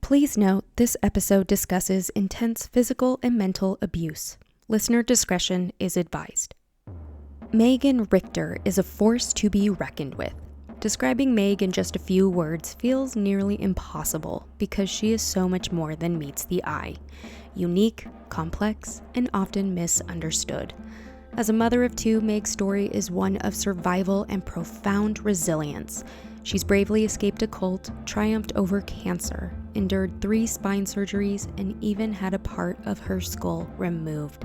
Please note this episode discusses intense physical and mental abuse. Listener discretion is advised. Meg Richter is a force to be reckoned with. Describing Meg in just a few words feels nearly impossible because she is so much more than meets the eye. Unique, complex, and often misunderstood. As a mother of two, Meg's story is one of survival and profound resilience. She's bravely escaped a cult, triumphed over cancer, endured 3 spine surgeries, and even had a part of her skull removed.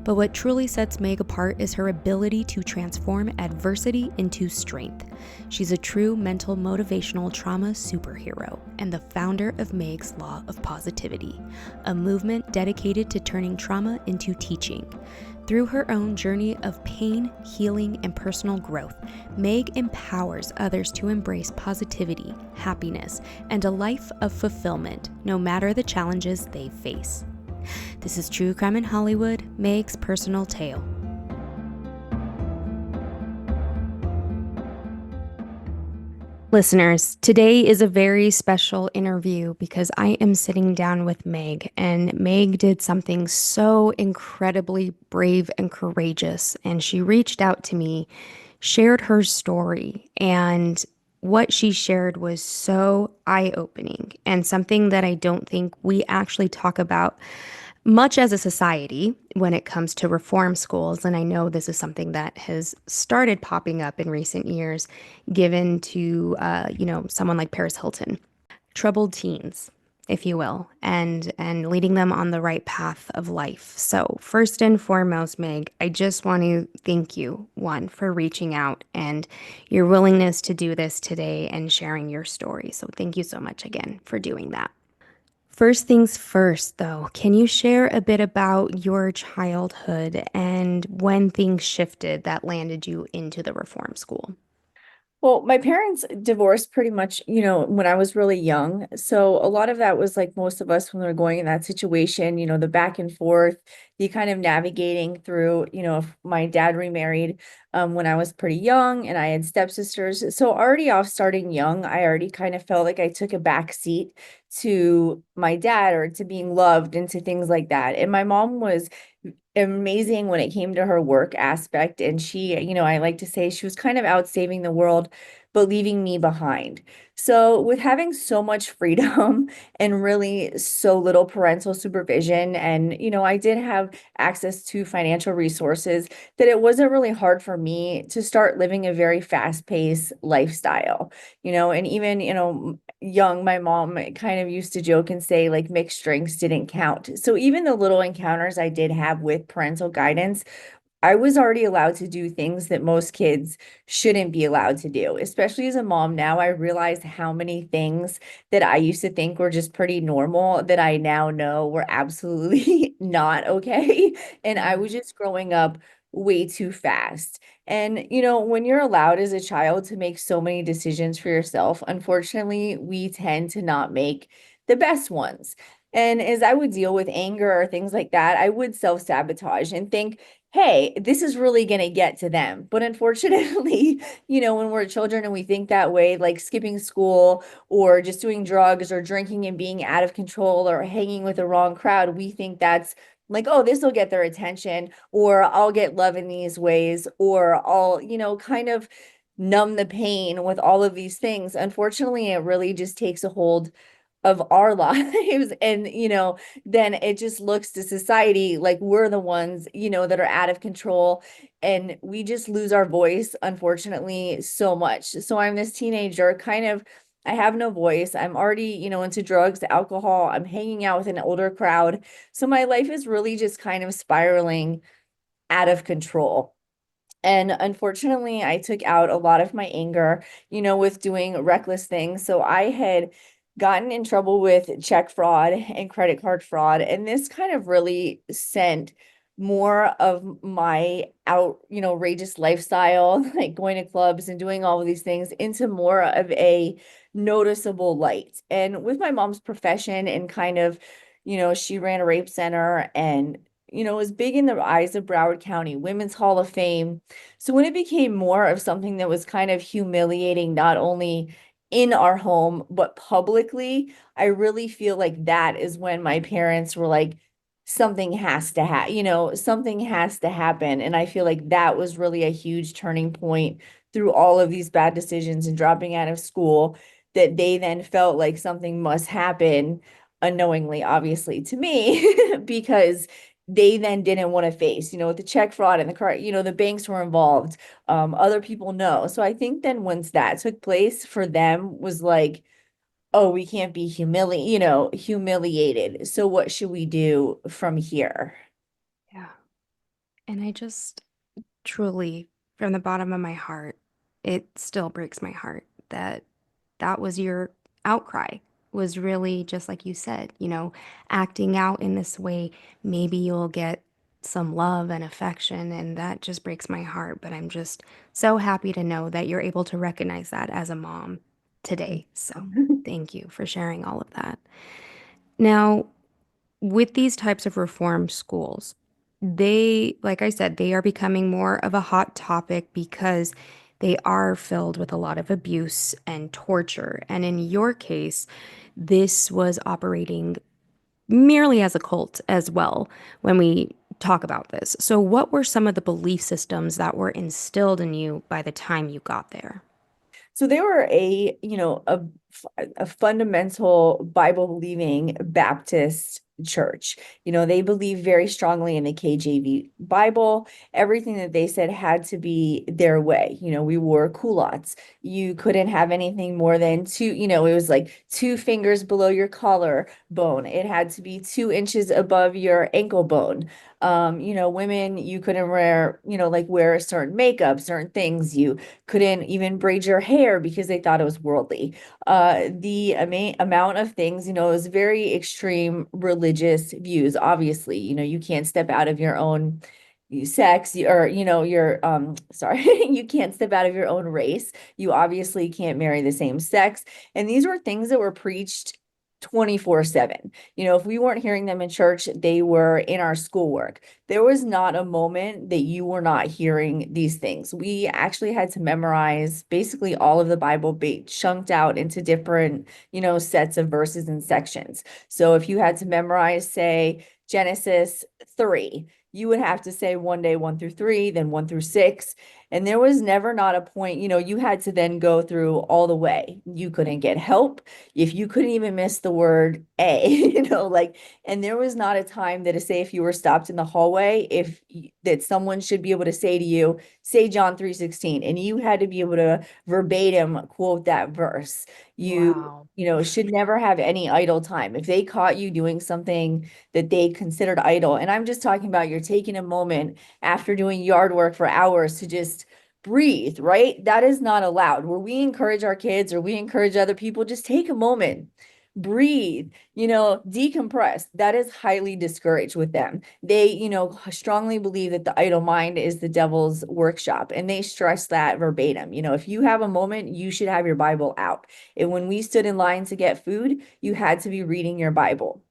But what truly sets Meg apart is her ability to transform adversity into strength. She's a true mental motivational trauma superhero and the founder of Meg's Law of Positivity, a movement dedicated to turning trauma into teaching. Through her own journey of pain, healing, and personal growth, Meg empowers others to embrace positivity, happiness, and a life of fulfillment, no matter the challenges they face. This is True Crime in Hollywood, Meg's personal tale. Listeners, today is a very special interview because I am sitting down with Meg, and Meg did something so incredibly brave and courageous, and she reached out to me, shared her story, and what she shared was so eye-opening and something that I don't think we actually talk about much as a society when it comes to reform schools. And I know this is something that has started popping up in recent years, given to, someone like Paris Hilton. Troubled teens, if you will, and leading them on the right path of life. So first and foremost, Meg, I just want to thank you, one, for reaching out and your willingness to do this today and sharing your story. So thank you so much again for doing that. First things first, though, can you share a bit about your childhood and when things shifted that landed you into the reform school? Well, my parents divorced pretty much, when I was really young. So a lot of that was like most of us when we were going in that situation, the back and forth, the kind of navigating through, if my dad remarried when I was pretty young and I had stepsisters. So already off starting young, I already kind of felt like I took a back seat to my dad or to being loved and to things like that. And my mom was amazing when it came to her work aspect. And she, I like to say she was kind of out saving the world, but leaving me behind. So, with having so much freedom and really so little parental supervision, and, I did have access to financial resources, that it wasn't really hard for me to start living a very fast-paced lifestyle, and even, young, my mom kind of used to joke and say like mixed drinks didn't count. So even the little encounters I did have with parental guidance, I was already allowed to do things that most kids shouldn't be allowed to do. Especially as a mom now, I realized how many things that I used to think were just pretty normal that I now know were absolutely not okay. And I was just growing up way too fast. And, when you're allowed as a child to make so many decisions for yourself, unfortunately, we tend to not make the best ones. And as I would deal with anger or things like that, I would self-sabotage and think, hey, this is really going to get to them. But unfortunately, when we're children and we think that way, like skipping school or just doing drugs or drinking and being out of control or hanging with the wrong crowd, we think that's like, oh, this will get their attention, or I'll get love in these ways, or I'll, kind of numb the pain with all of these things. Unfortunately, it really just takes a hold of our lives. And, then it just looks to society like we're the ones, that are out of control. And we just lose our voice, unfortunately, so much. So I'm this teenager, kind of, I have no voice. I'm already, into drugs, alcohol. I'm hanging out with an older crowd. So my life is really just kind of spiraling out of control. And unfortunately, I took out a lot of my anger, with doing reckless things. So I had gotten in trouble with check fraud and credit card fraud. And this kind of really sent more of my outrageous lifestyle, like going to clubs and doing all of these things, into more of a noticeable light. And with my mom's profession and kind of, she ran a rape center and was big in the eyes of Broward County, Women's Hall of Fame. So when it became more of something that was kind of humiliating, not only in our home, but publicly, I really feel like that is when my parents were like, something has to happen, something has to happen. And I feel like that was really a huge turning point through all of these bad decisions and dropping out of school, that they then felt like something must happen unknowingly, obviously, to me, because they then didn't want to face, with the check fraud and the car, the banks were involved. Other people know. So I think then once that took place for them was like, oh, we can't be humiliated. So what should we do from here? Yeah. And I just truly, from the bottom of my heart, it still breaks my heart that that was your outcry, was really just like you said, acting out in this way. Maybe you'll get some love and affection, and that just breaks my heart. But I'm just so happy to know that you're able to recognize that as a mom today. So thank you for sharing all of that. Now, with these types of reform schools, like I said, they are becoming more of a hot topic because they are filled with a lot of abuse and torture. And in your case, this was operating merely as a cult as well when we talk about this. So, what were some of the belief systems that were instilled in you by the time you got there? So they were a fundamental Bible believing Baptist church. They believe very strongly in the KJV Bible. Everything that they said had to be their way. We wore culottes. You couldn't have anything more than two, it was like 2 fingers below your collarbone. It had to be 2 inches above your ankle bone. Women, you couldn't wear certain makeup, certain things. You couldn't even braid your hair because they thought it was worldly. The amount of things, it was very extreme religious views. Obviously, you can't step out of your own sex or your sorry, you can't step out of your own race. You obviously can't marry the same sex. And these were things that were preached 24/7. If we weren't hearing them in church, they were in our schoolwork. There was not a moment that you were not hearing these things. We actually had to memorize basically all of the Bible, chunked out into different, sets of verses and sections. So if you had to memorize, say, Genesis 3, you would have to say one day 1 through 3, then 1 through 6. And there was never not a point, you had to then go through all the way. You couldn't get help if you couldn't even miss the word a, and there was not a time that, say, if you were stopped in the hallway, that someone should be able to say to you, say John 3:16, and you had to be able to verbatim quote that verse. Wow. Should never have any idle time. If they caught you doing something that they considered idle, and I'm just talking about you're taking a moment after doing yard work for hours to just breathe, right? That is not allowed. Where we encourage our kids or we encourage other people, just take a moment, breathe, decompress. That is highly discouraged with them. They, strongly believe that the idle mind is the devil's workshop, and they stress that verbatim. If you have a moment, you should have your Bible out. And when we stood in line to get food, you had to be reading your Bible.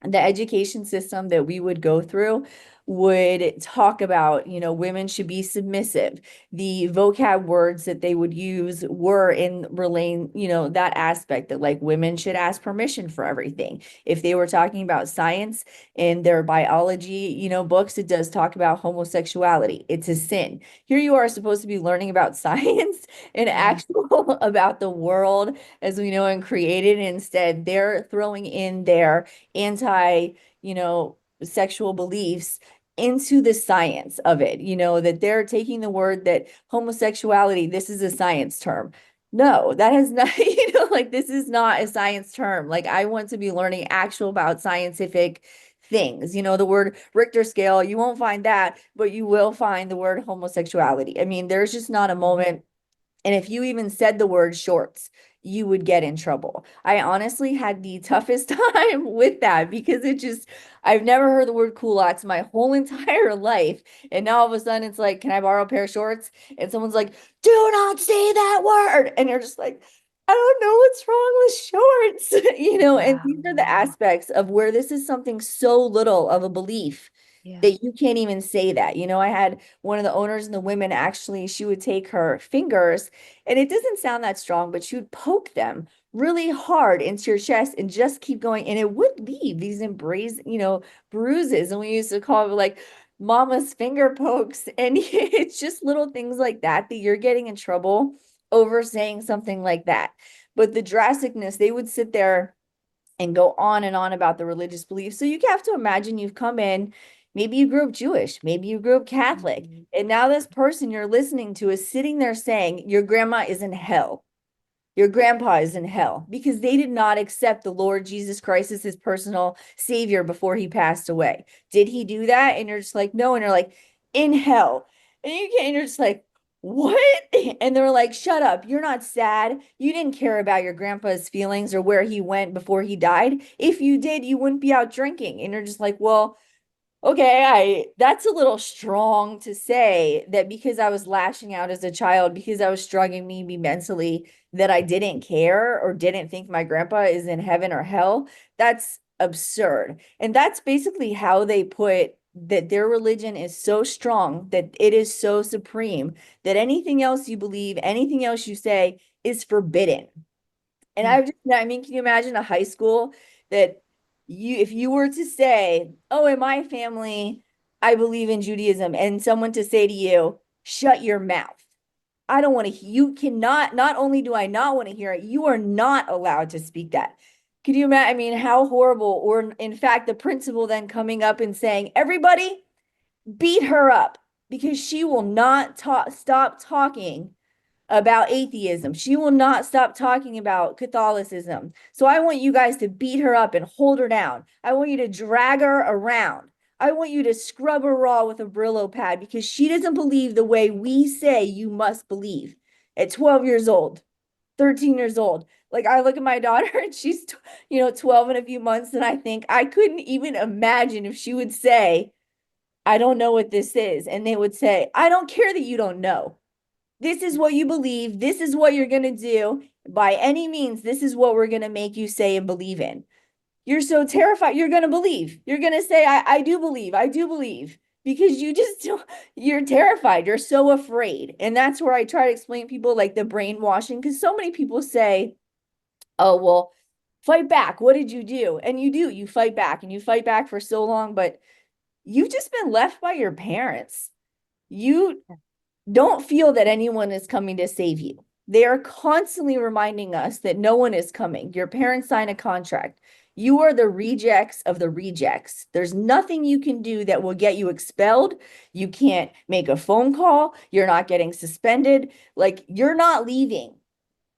The education system that we would go through would talk about, women should be submissive. The vocab words that they would use were in relaying, that aspect that like women should ask permission for everything. If they were talking about science in their biology, books, it does talk about homosexuality. It's a sin. Here you are supposed to be learning about science and Yeah. actual about the world as we know and created. Instead, they're throwing in their anti, sexual beliefs into the science of it, that they're taking the word that homosexuality, this is a science term. No, that has not, like this is not a science term. Like I want to be learning actual about scientific things. The word Richter scale, you won't find that, but you will find the word homosexuality. I mean, there's just not a moment, and if you even said the word shorts, you would get in trouble. I honestly had the toughest time with that because I've never heard the word culottes my whole entire life. And now all of a sudden it's like, can I borrow a pair of shorts? And someone's like, do not say that word. And you're just like, I don't know what's wrong with shorts, and Yeah. these are the aspects of where this is something so little of a belief Yeah. that you can't even say that. I had one of the owners and the women actually, she would take her fingers, and it doesn't sound that strong, but she would poke them really hard into your chest and just keep going. And it would leave these embrace, bruises. And we used to call it like mama's finger pokes. And it's just little things like that that you're getting in trouble over saying something like that. But the drasticness, they would sit there and go on and on about the religious beliefs. So you have to imagine you've come in, maybe you grew up Jewish, maybe you grew up Catholic, Mhm. and now this person you're listening to is sitting there saying your grandma is in hell. Your grandpa is in hell because they did not accept the Lord Jesus Christ as his personal savior before he passed away. Did he do that? And you're just like, no. And you're like, in hell. And you're just like, what? And they're like, shut up. You're not sad. You didn't care about your grandpa's feelings or where he went before he died. If you did, you wouldn't be out drinking. And you're just like, well, okay, I that's a little strong to say that because I was lashing out as a child, because I was struggling maybe mentally, that I didn't care or didn't think my grandpa is in heaven or hell. That's absurd. And that's basically how they put that their religion is so strong, that it is so supreme, that anything else you believe, anything else you say is forbidden. And Yeah. I mean, can you imagine a high school that if you were to say, oh, in my family, I believe in Judaism, and someone to say to you, shut your mouth. I don't want to, you cannot, not only do I not want to hear it, you are not allowed to speak that. Could you imagine? I mean, how horrible. Or in fact, the principal then coming up and saying, everybody beat her up because she will not stop talking about atheism. She will not stop talking about Catholicism. So I want you guys to beat her up and hold her down. I want you to drag her around. I want you to scrub her raw with a Brillo pad because she doesn't believe the way we say you must believe at 12 years old, 13 years old. Like I look at my daughter and she's 12 in a few months, and I think I couldn't even imagine if she would say, I don't know what this is. And they would say, I don't care that you don't know. This is what you believe. This is what you're going to do. By any means, this is what we're going to make you say and believe in. You're so terrified. You're going to believe. You're going to say, I do believe. I do believe. Because you're terrified. You're so afraid. And that's where I try to explain to people like the brainwashing. Because so many people say, oh, well, fight back. What did you do? And you do. You fight back and you fight back for so long. But you've just been left by your parents. You don't feel that anyone is coming to save you. They are constantly reminding us that no one is coming. Your parents sign a contract. You are the rejects of the rejects. There's nothing you can do that will get you expelled. You can't make a phone call. You're not getting suspended. Like, you're not leaving.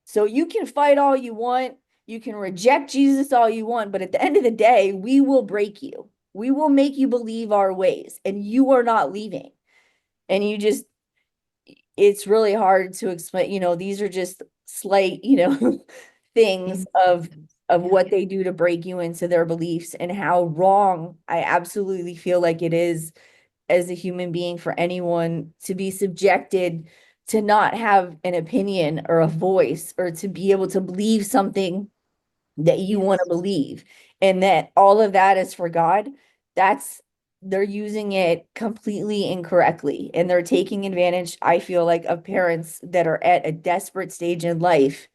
So you can fight all you want. You can reject Jesus all you want. But at the end of the day, we will break you. We will make you believe our ways, and you are not leaving. And it's really hard to explain. These are just slight, things of Yeah. what they do to break you into their beliefs, and how wrong I absolutely feel like it is as a human being for anyone to be subjected to not have an opinion or a voice, or to be able to believe something that you want to Yes. believe, and that all of that is for God. That's They're using it completely incorrectly, and they're taking advantage, I feel like, of parents that are at a desperate stage in life,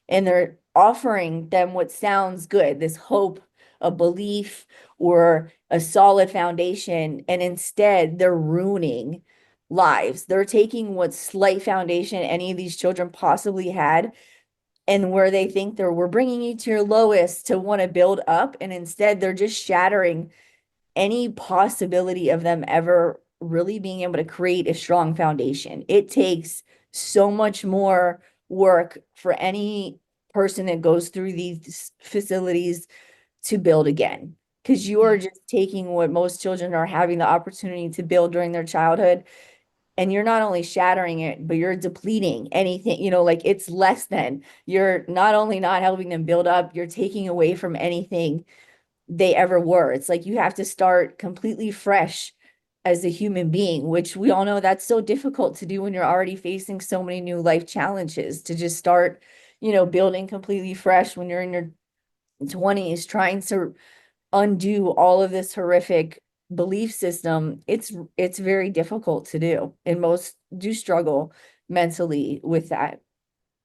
and they're offering them what sounds good, this hope, a belief, or a solid foundation, and instead they're ruining lives. They're taking what slight foundation any of these children possibly had, and where they think we're bringing you to your lowest to want to build up, and instead they're just shattering any possibility of them ever really being able to create a strong foundation. It takes so much more work for any person that goes through these facilities to build again, because you are Yeah. just taking what most children are having the opportunity to build during their childhood, and you're not only shattering it, but you're depleting anything, like it's less than. You're not only not helping them build up, you're taking away from anything they ever were. It's like you have to start completely fresh as a human being, which we all know that's so difficult to do when you're already facing so many new life challenges, to just start, building completely fresh when you're in your 20s, trying to undo all of this horrific belief system, it's very difficult to do, and most do struggle mentally with that.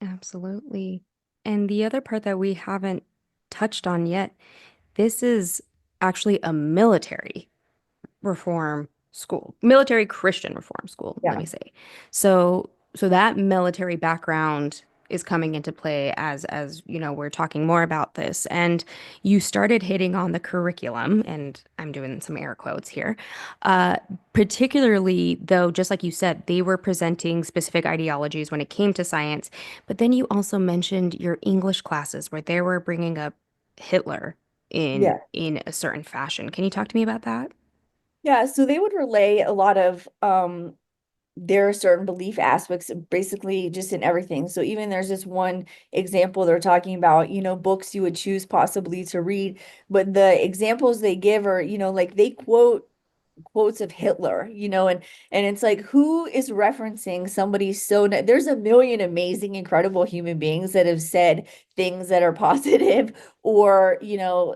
Absolutely. And the other part that we haven't touched on yet, this is actually a military reform school, military Christian reform school, let Yeah. me say. So that military background is coming into play as you know, we're talking more about this. And you started hitting on the curriculum, and I'm doing some air quotes here. Uh, Particularly though, just like you said, they were presenting specific ideologies when it came to science, but then you also mentioned your English classes where they were bringing up Hitler Yeah. in a certain fashion. Can you talk to me about that? Yeah, so they would relay a lot of there are certain belief aspects basically just in everything. So even there's this one example they're talking about, books you would choose possibly to read, but the examples they give are, like they quote quotes of Hitler, and it's like who is referencing somebody so there's a million amazing, incredible human beings that have said things that are positive or,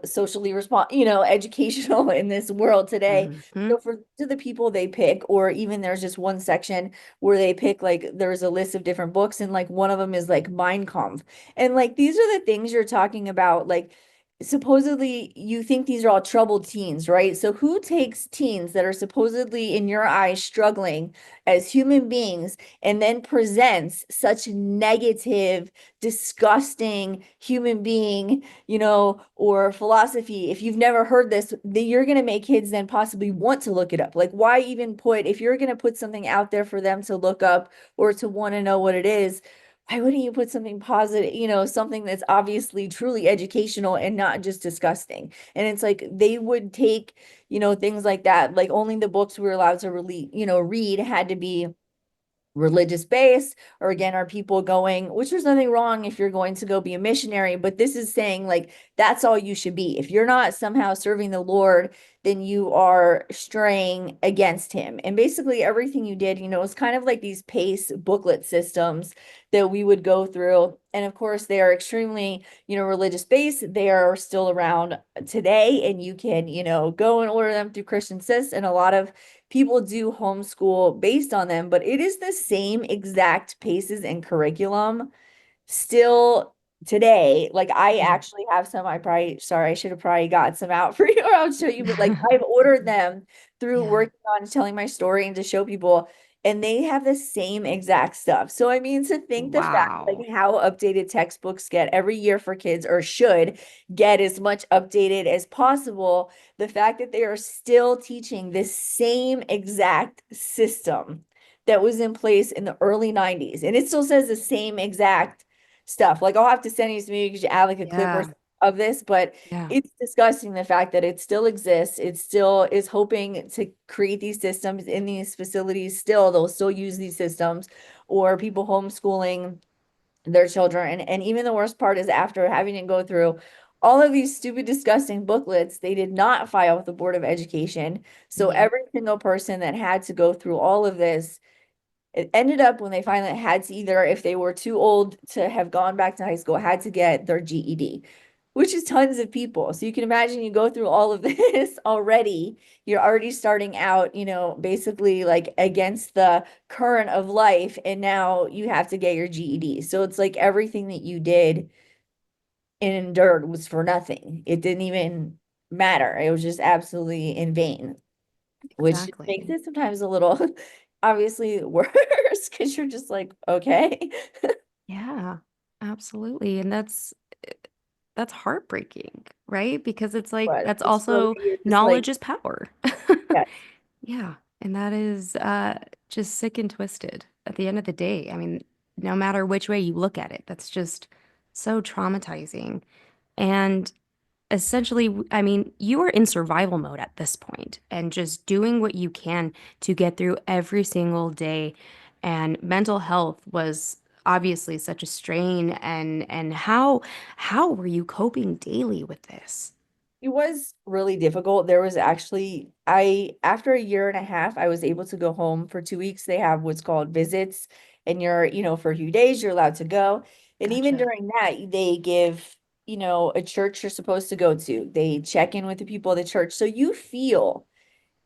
socially educational in this world today. Hmm. So for to the people they pick, or even there's just one section where they pick like there's a list of different books, and like one of them is like Mein Kampf. And like these are the things you're talking about, like supposedly you think these are all troubled teens, right? So who takes teens that are supposedly in your eyes struggling as human beings and then presents such negative, disgusting human being, or philosophy? If you've never heard this, you're going to make kids then possibly want to look it up. Like why even put, if you're going to put something out there for them to look up or to want to know what it is, why wouldn't you put something positive, something that's obviously truly educational and not just disgusting? And it's like they would take, things like that. Like only the books we were allowed to really, read had to be religious base, or again, are people going, which there's nothing wrong if you're going to go be a missionary, but this is saying like that's all you should be. If you're not somehow serving the Lord, then you are straying against him. And basically everything you did, is kind of like these pace booklet systems that we would go through. And of course they are extremely, religious based. They are still around today, and you can, go and order them through Christian Sis, and a lot of people do homeschool based on them, but it is the same exact paces and curriculum still today. Like I actually have some, I probably, sorry, I should have probably got some out for you or I'll show you, but like I've ordered them through Yeah. working on telling my story and to show people, and they have the same exact stuff. So I mean, to think the fact like Wow. how updated textbooks get every year for kids, or should get as much updated as possible, the fact that they are still teaching the same exact system that was in place in the early 90s, and it still says the same exact stuff. Like I'll have to send you to me because you add like a clip or Yeah. something of this, but Yeah. it's disgusting the fact that it still exists. It still is hoping to create these systems in these facilities. Still, they'll still use these systems, or people homeschooling their children. And even the worst part is after having to go through all of these stupid, disgusting booklets, they did not file with the Board of Education. So Yeah. every single person that had to go through all of this, it ended up when they finally had to, either if they were too old to have gone back to high school, had to get their GED, which is tons of people. So you can imagine you go through all of this already. You're already starting out, basically like against the current of life, and now you have to get your GED. So it's like everything that you did and endured was for nothing. It didn't even matter. It was just absolutely in vain, which makes Exactly. it sometimes a little obviously worse because you're just like, okay. Yeah. Absolutely. And that's heartbreaking, right? Because it's like But that's it's really, also you're just like, knowledge is power. yeah, Yeah. And that is just sick and twisted at the end of the day. I mean, no matter which way you look at it, that's just so traumatizing. And essentially, I mean, you are in survival mode at this point and just doing what you can to get through every single day. And mental health was obviously such a strain. And how were you coping daily with this? it was really difficult. There was actually, after a year and a half, I was able to go home for 2 weeks. They have what's called visits, and you're, for a few days, you're allowed to go. And even Gotcha. during that, they give, a church you're supposed to go to. They check in with the people of the church. So you feel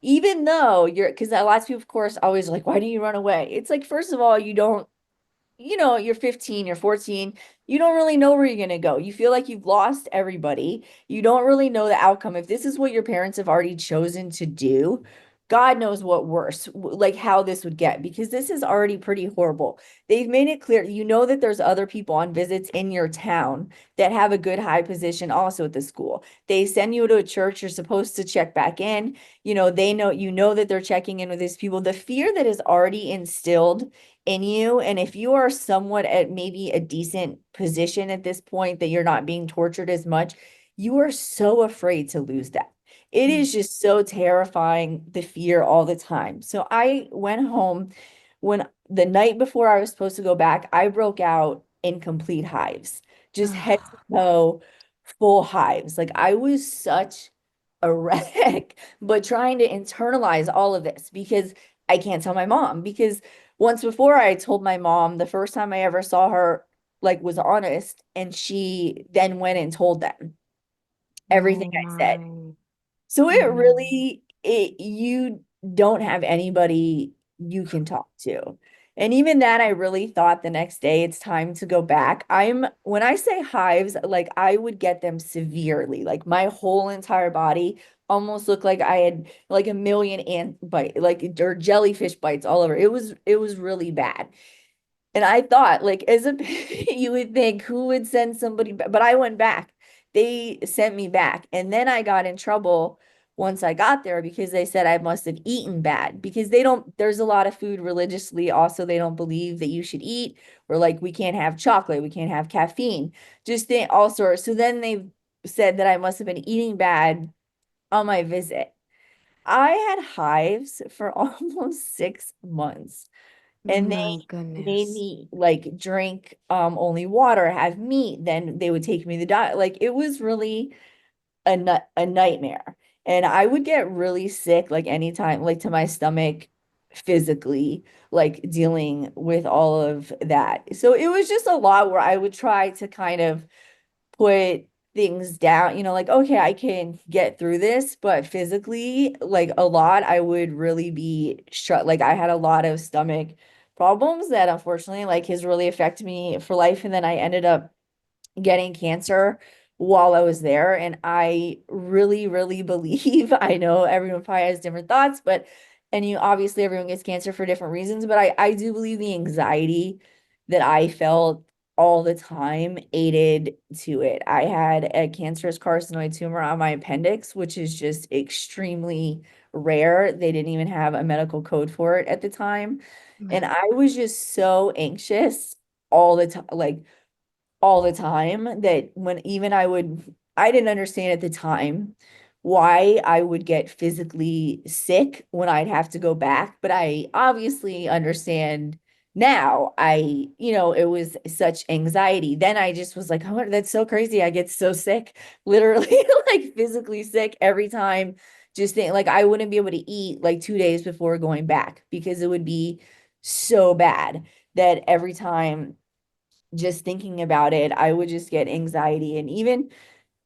even though you're, because lots of people, of course, always like, why do you run away? It's like, first of all, you don't, you're 15, you're 14, you don't really know where you're going to go. You feel like you've lost everybody. You don't really know the outcome. If this is what your parents have already chosen to do, God knows what worse, like how this would get, because this is already pretty horrible. They've made it clear, that there's other people on visits in your town that have a good high position also at the school. They send you to a church, you're supposed to check back in. They know, that they're checking in with these people. The fear that is already instilled in you. And if you are somewhat at maybe a decent position at this point that you're not being tortured as much, you are so afraid to lose that. It Mm. is just so terrifying, the fear all the time. So I went home when the night before I was supposed to go back, I broke out in complete hives, just head to Ah, toe, full hives. Like I was such a wreck, but trying to internalize all of this because I can't tell my mom because once before I told my mom the first time I ever saw her, like was honest, and she then went and told them everything oh I said. my. So Oh it no. really, you don't have anybody you can talk to. And even that, I really thought the next day it's time to go back. When I say hives, like I would get them severely, like my whole entire body almost looked like I had like a million ant bite, like or jellyfish bites all over. It was really bad. And I thought, like, as a you would think, who would send somebody back? But I went back. They sent me back. And then I got in trouble once I got there because they said I must have eaten bad because there's a lot of food religiously. Also, they don't believe that you should eat, or like, we can't have chocolate, we can't have caffeine, all sorts. So then they said that I must have been eating bad on my visit. I had hives for almost 6 months and they My made goodness. me like drink only water, have meat, then they would take me to the diet. Like it was really a nightmare. And I would get really sick like anytime, like to my stomach physically, like dealing with all of that. So it was just a lot where I would try to kind of put things down, like, okay, I can get through this, but physically, like a lot, I would really be shut. Like I had a lot of stomach problems that unfortunately like has really affected me for life. And then I ended up getting cancer while I was there. And I really, really believe, I know everyone probably has different thoughts, but, and obviously everyone gets cancer for different reasons, but I do believe the anxiety that I felt all the time aided to it. I had a cancerous carcinoid tumor on my appendix, which is just extremely rare. They didn't even have a medical code for it at the time. And I was just so anxious all the time, like all the time that when even I didn't understand at the time why I would get physically sick when I'd have to go back, but I obviously understand now. It was such anxiety. Then I just was like, oh, that's so crazy. I get so sick, literally like physically sick every time. Just think like I wouldn't be able to eat like 2 days before going back because it would be so bad that every time just thinking about it, I would just get anxiety. And even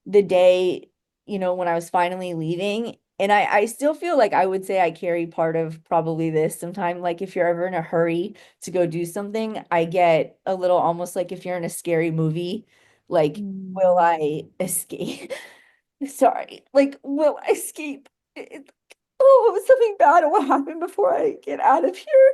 the day, when I was finally leaving, and I still feel like I would say I carry part of probably this sometime. Like if you're ever in a hurry to go do something, I get a little almost like if you're in a scary movie, like, will Mm. I escape? Sorry, like, will I escape? Oh, something bad will happen before I get out of here.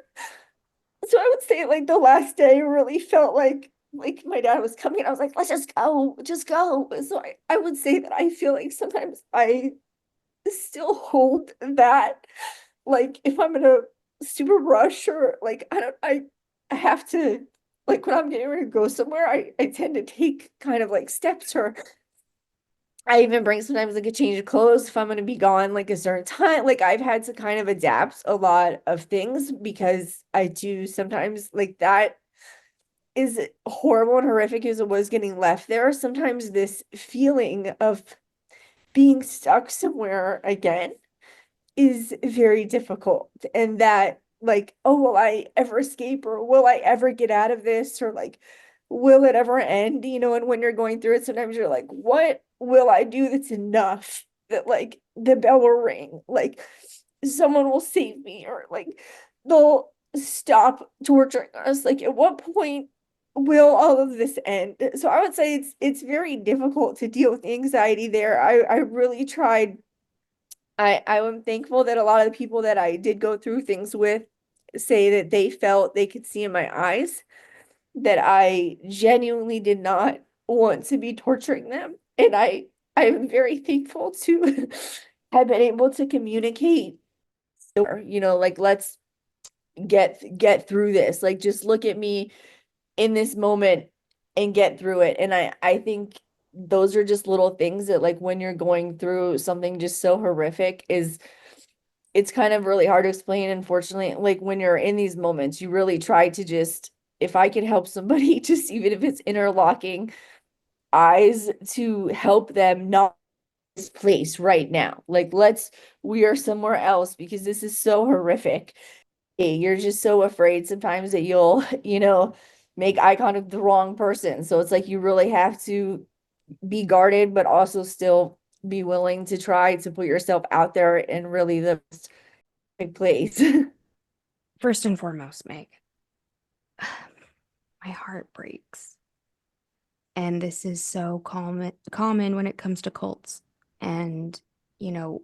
So I would say like the last day really felt like my dad was coming and I was like, let's just go, just go. So I would say that I feel like sometimes I still hold that. Like if I'm in a super rush or like I have to like when I'm getting ready to go somewhere, I tend to take kind of like steps or I even bring sometimes like a change of clothes if I'm going to be gone like a certain time. Like I've had to kind of adapt a lot of things because I do sometimes like that is horrible and horrific as it was getting left there. Sometimes this feeling of being stuck somewhere again is very difficult. And that, like, oh, will I ever escape or will I ever get out of this? Or like, will it ever end? And when you're going through it, sometimes you're like, what will I do that's enough that like the bell will ring? Like, someone will save me, or like they'll stop torturing us. Like at what point will all of this end? So I would say it's very difficult to deal with anxiety there. I really tried. I am thankful that a lot of the people that I did go through things with say that they felt they could see in my eyes that I genuinely did not want to be torturing them. And I am very thankful to have been able to communicate. So, like let's get through this. Like just look at me in this moment and get through it. And I think those are just little things that like when you're going through something just so horrific is it's kind of really hard to explain. Unfortunately, like when you're in these moments, you really try to just, if I can help somebody, just even if it's interlocking eyes to help them not this place right now. Like we are somewhere else because this is so horrific. You're just so afraid sometimes that you'll, make eye contact with the wrong person. So it's like you really have to be guarded, but also still be willing to try to put yourself out there in really the big place. First and foremost, Meg, my heart breaks. And this is so common when it comes to cults. And, you know,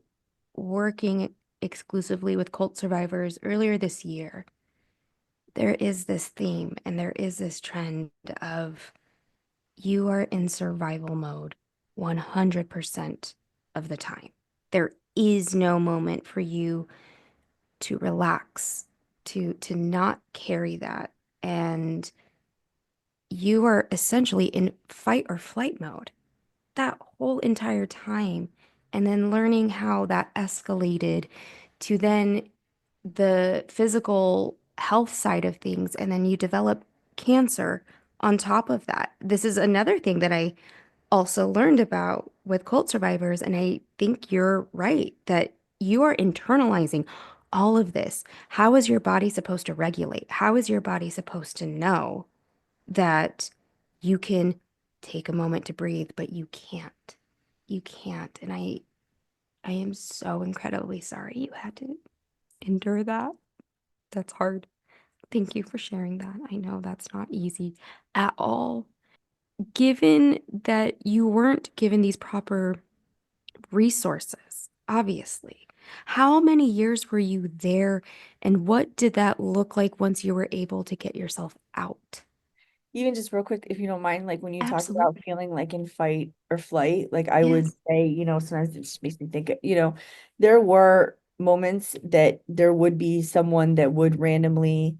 working exclusively with cult survivors earlier this year, there is this theme and there is this trend of you are in survival mode 100% of the time. There is no moment for you to relax, to not carry that. And you are essentially in fight or flight mode that whole entire time. And then learning how that escalated to then the physical health side of things. And then you develop cancer on top of that. This is another thing that I also learned about with cult survivors. And I think you're right that you are internalizing all of this. How is your body supposed to regulate? How is your body supposed to know that you can take a moment to breathe, but you can't? You can't. And I am so incredibly sorry you had to endure that. That's hard. Thank you for sharing that. I know that's not easy at all. Given that you weren't given these proper resources, obviously, how many years were you there and what did that look like once you were able to get yourself out? Even just real quick, if you don't mind, like when you talk about Absolutely. feeling like in fight or flight, like I would Yes. say, sometimes it just makes me think, there were moments that there would be someone that would randomly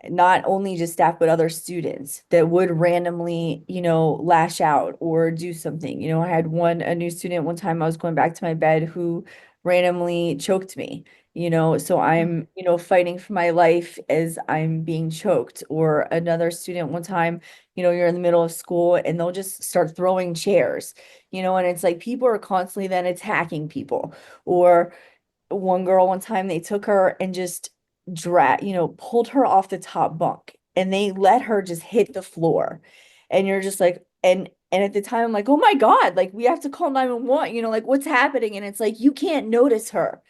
not only just staff, but other students that would randomly, lash out or do something. I had a new student one time, I was going back to my bed who randomly choked me, so Mm. I'm, fighting for my life as I'm being choked. Or another student one time, you're in the middle of school and they'll just start throwing chairs, and it's like people are constantly then attacking people. Or one girl one time they took her and just pulled her off the top bunk and they let her just hit the floor. And you're just like, and at the time I'm like, oh my God, like we have to call 911, like what's happening? And it's like you can't notice her.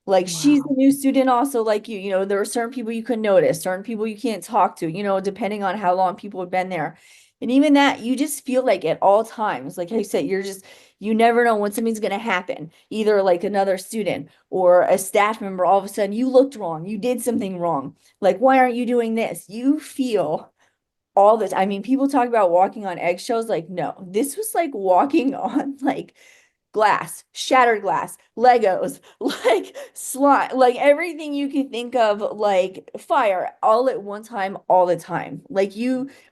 Like she's a Wow. new student also like you, there are certain people you can notice, certain people you can't talk to, depending on how long people have been there. And even that, you just feel like at all times, like I said, you never know when something's going to happen. Either like another student or a staff member, all of a sudden you looked wrong, you did something wrong. Like, why aren't you doing this? You feel all this. I mean, people talk about walking on eggshells. Like, no, this was like walking on like glass, shattered glass, Legos, like slime, like everything you can think of, like fire, all at one time, all the time. Like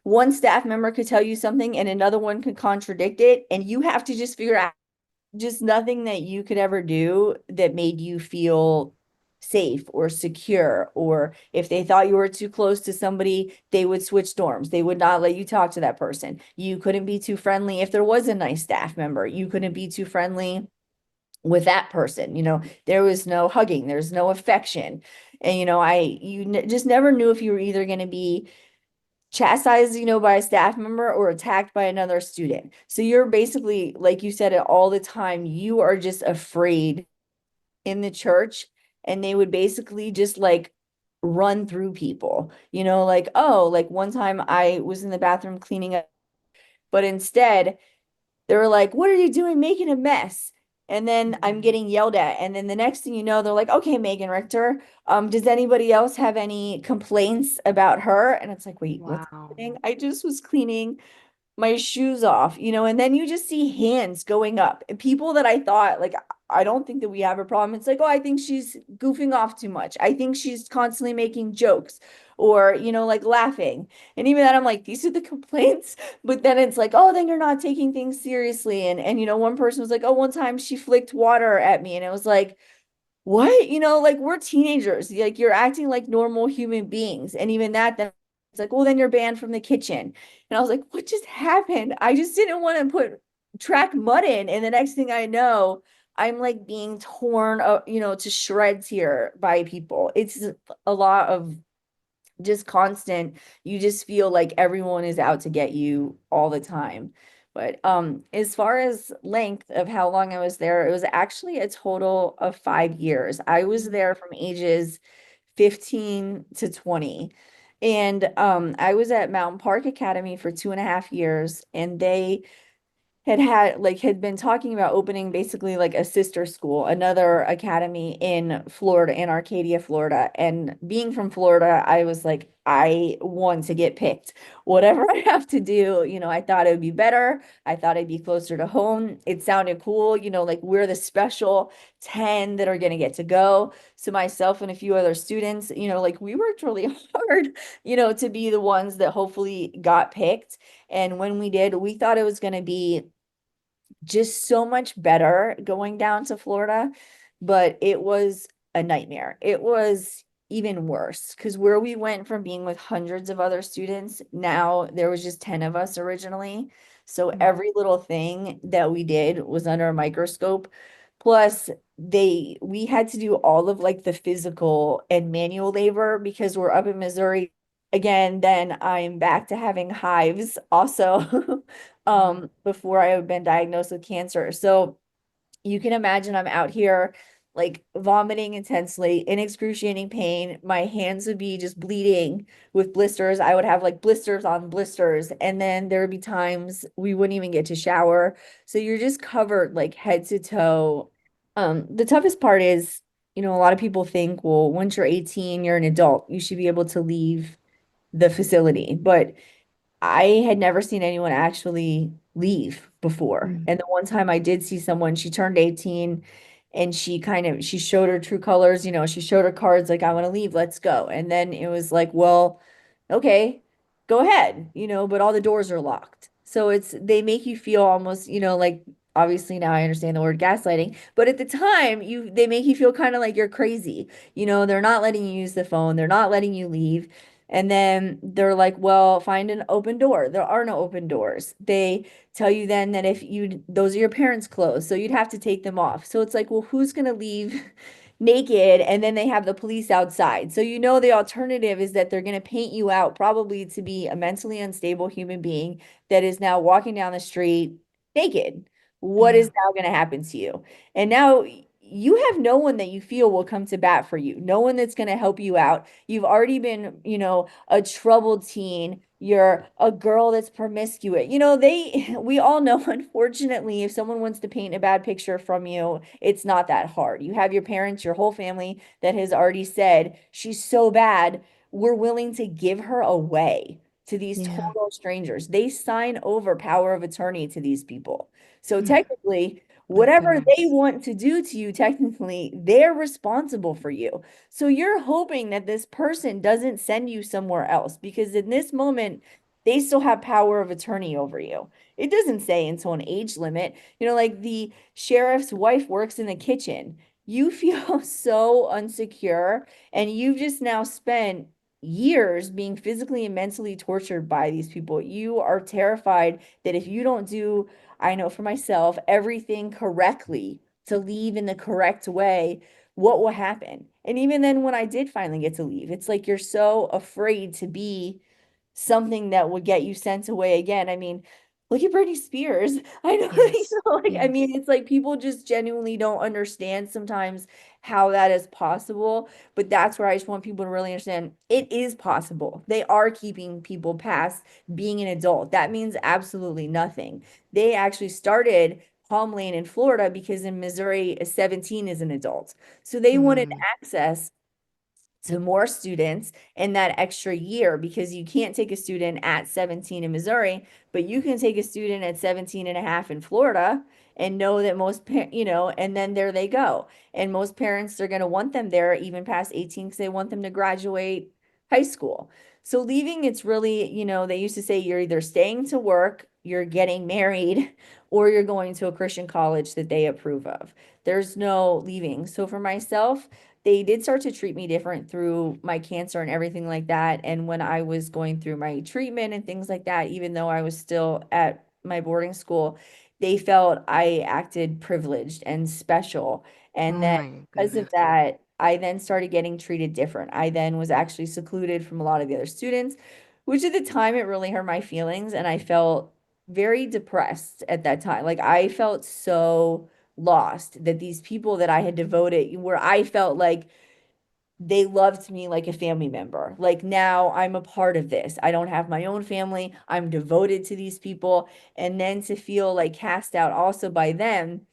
one staff member could tell you something and another one could contradict it, and you have to just figure out just nothing that you could ever do that made you feel safe or secure. Or if they thought you were too close to somebody, they would switch dorms. They would not let you talk to that person. You couldn't be too friendly if there was a nice staff member. You couldn't be too friendly with that person. There was no hugging, there's no affection. And just never knew if you were either going to be chastised, by a staff member or attacked by another student. So you're basically, like you said it all the time, you are just afraid in the church and they would basically just like run through people, like, oh, like one time I was in the bathroom cleaning up, but instead they were like, what are you doing making a mess? And then I'm getting yelled at. And then the next thing you know, they're like, okay, Megan Richter, does anybody else have any complaints about her? And it's like, wait, what's Wow. happening? I just was cleaning my shoes off, and then you just see hands going up. And people that I thought, like, I don't think that we have a problem. It's like, oh, I think she's goofing off too much. I think she's constantly making jokes or, like laughing. And even that, I'm like, these are the complaints. But then it's like, oh, then you're not taking things seriously. And one person was like, oh, one time she flicked water at me. And it was like, what? Like we're teenagers. Like you're acting like normal human beings. And even that, then it's like, well, then you're banned from the kitchen. And I was like, what just happened? I just didn't want to put track mud in. And the next thing I know, I'm like being torn, to shreds here by people. It's a lot of just constant, you just feel like everyone is out to get you all the time. But as far as length of how long I was there, it was actually a total of 5 years. I was there from ages 15 to 20. And I was at Mountain Park Academy for 2.5 years, and they had been talking about opening basically like a sister school, another academy in Florida, in Arcadia, Florida. And being from Florida, I was like, I want to get picked. Whatever I have to do, I thought it would be better. I thought I'd be closer to home. It sounded cool, like we're the special 10 that are going to get to go. So myself and a few other students, like we worked really hard, to be the ones that hopefully got picked. And when we did, we thought it was going to be just so much better going down to Florida, but it was a nightmare. It was even worse because where we went from being with hundreds of other students, now there was just 10 of us originally. So Mm. every little thing that we did was under a microscope. Plus, we had to do all of like the physical and manual labor because we're up in Missouri. Again, then I'm back to having hives also. Before I had been diagnosed with cancer. So you can imagine I'm out here like vomiting intensely, in excruciating pain. My hands would be just bleeding with blisters. I would have like blisters on blisters. And then there would be times we wouldn't even get to shower. So you're just covered like head to toe. The toughest part is, a lot of people think, well, once you're 18, you're an adult. You should be able to leave the facility. But I had never seen anyone actually leave before. Mm. And the one time I did see someone, she turned 18 and she showed her true colors, she showed her cards like, I want to leave, let's go. And then it was like, well, okay, go ahead, but all the doors are locked. So they make you feel almost, like obviously now I understand the word gaslighting, but at the time they make you feel kind of like you're crazy. They're not letting you use the phone, they're not letting you leave. And then they're like, well, find an open door. There are no open doors. They tell you then that those are your parents' clothes, so you'd have to take them off. So it's like, well, who's going to leave naked? And then they have the police outside. So the alternative is that they're going to paint you out probably to be a mentally unstable human being that is now walking down the street naked. What Yeah. is now going to happen to you? And now you have no one that you feel will come to bat for you, no one that's going to help you out. You've already been, a troubled teen. You're a girl that's promiscuous. We all know, unfortunately, if someone wants to paint a bad picture from you, it's not that hard. You have your parents, your whole family that has already said, she's so bad, we're willing to give her away to these Yeah. total strangers. They sign over power of attorney to these people. So Mm. technically, My whatever they goodness. want to do to you, technically, they're responsible for you. So you're hoping that this person doesn't send you somewhere else because in this moment, they still have power of attorney over you. It doesn't say until an age limit. Like the sheriff's wife works in the kitchen. You feel so unsecure, and you've just now spent years being physically and mentally tortured by these people. You are terrified that if you don't do, I know for myself, everything correctly to leave in the correct way, what will happen? And even then, when I did finally get to leave, it's like you're so afraid to be something that would get you sent away again. I mean, look at Britney Spears. I know, Yes. like, I Yes. mean, it's like people just genuinely don't understand sometimes how that is possible. But that's where I just want people to really understand it is possible. They are keeping people past being an adult. That means absolutely nothing. They actually started Palm Lane in Florida because in Missouri, a 17 is an adult. So they wanted Mm, access to more students in that extra year because you can't take a student at 17 in Missouri, but you can take a student at 17 and a half in Florida and know that and then there they go. And most parents are going to want them there even past 18 because they want them to graduate high school. So leaving, it's really, they used to say you're either staying to work, you're getting married, or you're going to a Christian college that they approve of. There's no leaving. So for myself, they did start to treat me different through my cancer and everything like that. And when I was going through my treatment and things like that, even though I was still at my boarding school, they felt I acted privileged and special. oh And then my because of goodness. that, I then started getting treated different. I then was actually secluded from a lot of the other students, which at the time it really hurt my feelings. And I felt very depressed at that time. Like I felt so lost that these people that I had devoted, where I felt like they loved me like a family member. Like now I'm a part of this. I don't have my own family. I'm devoted to these people. And then to feel like cast out also by them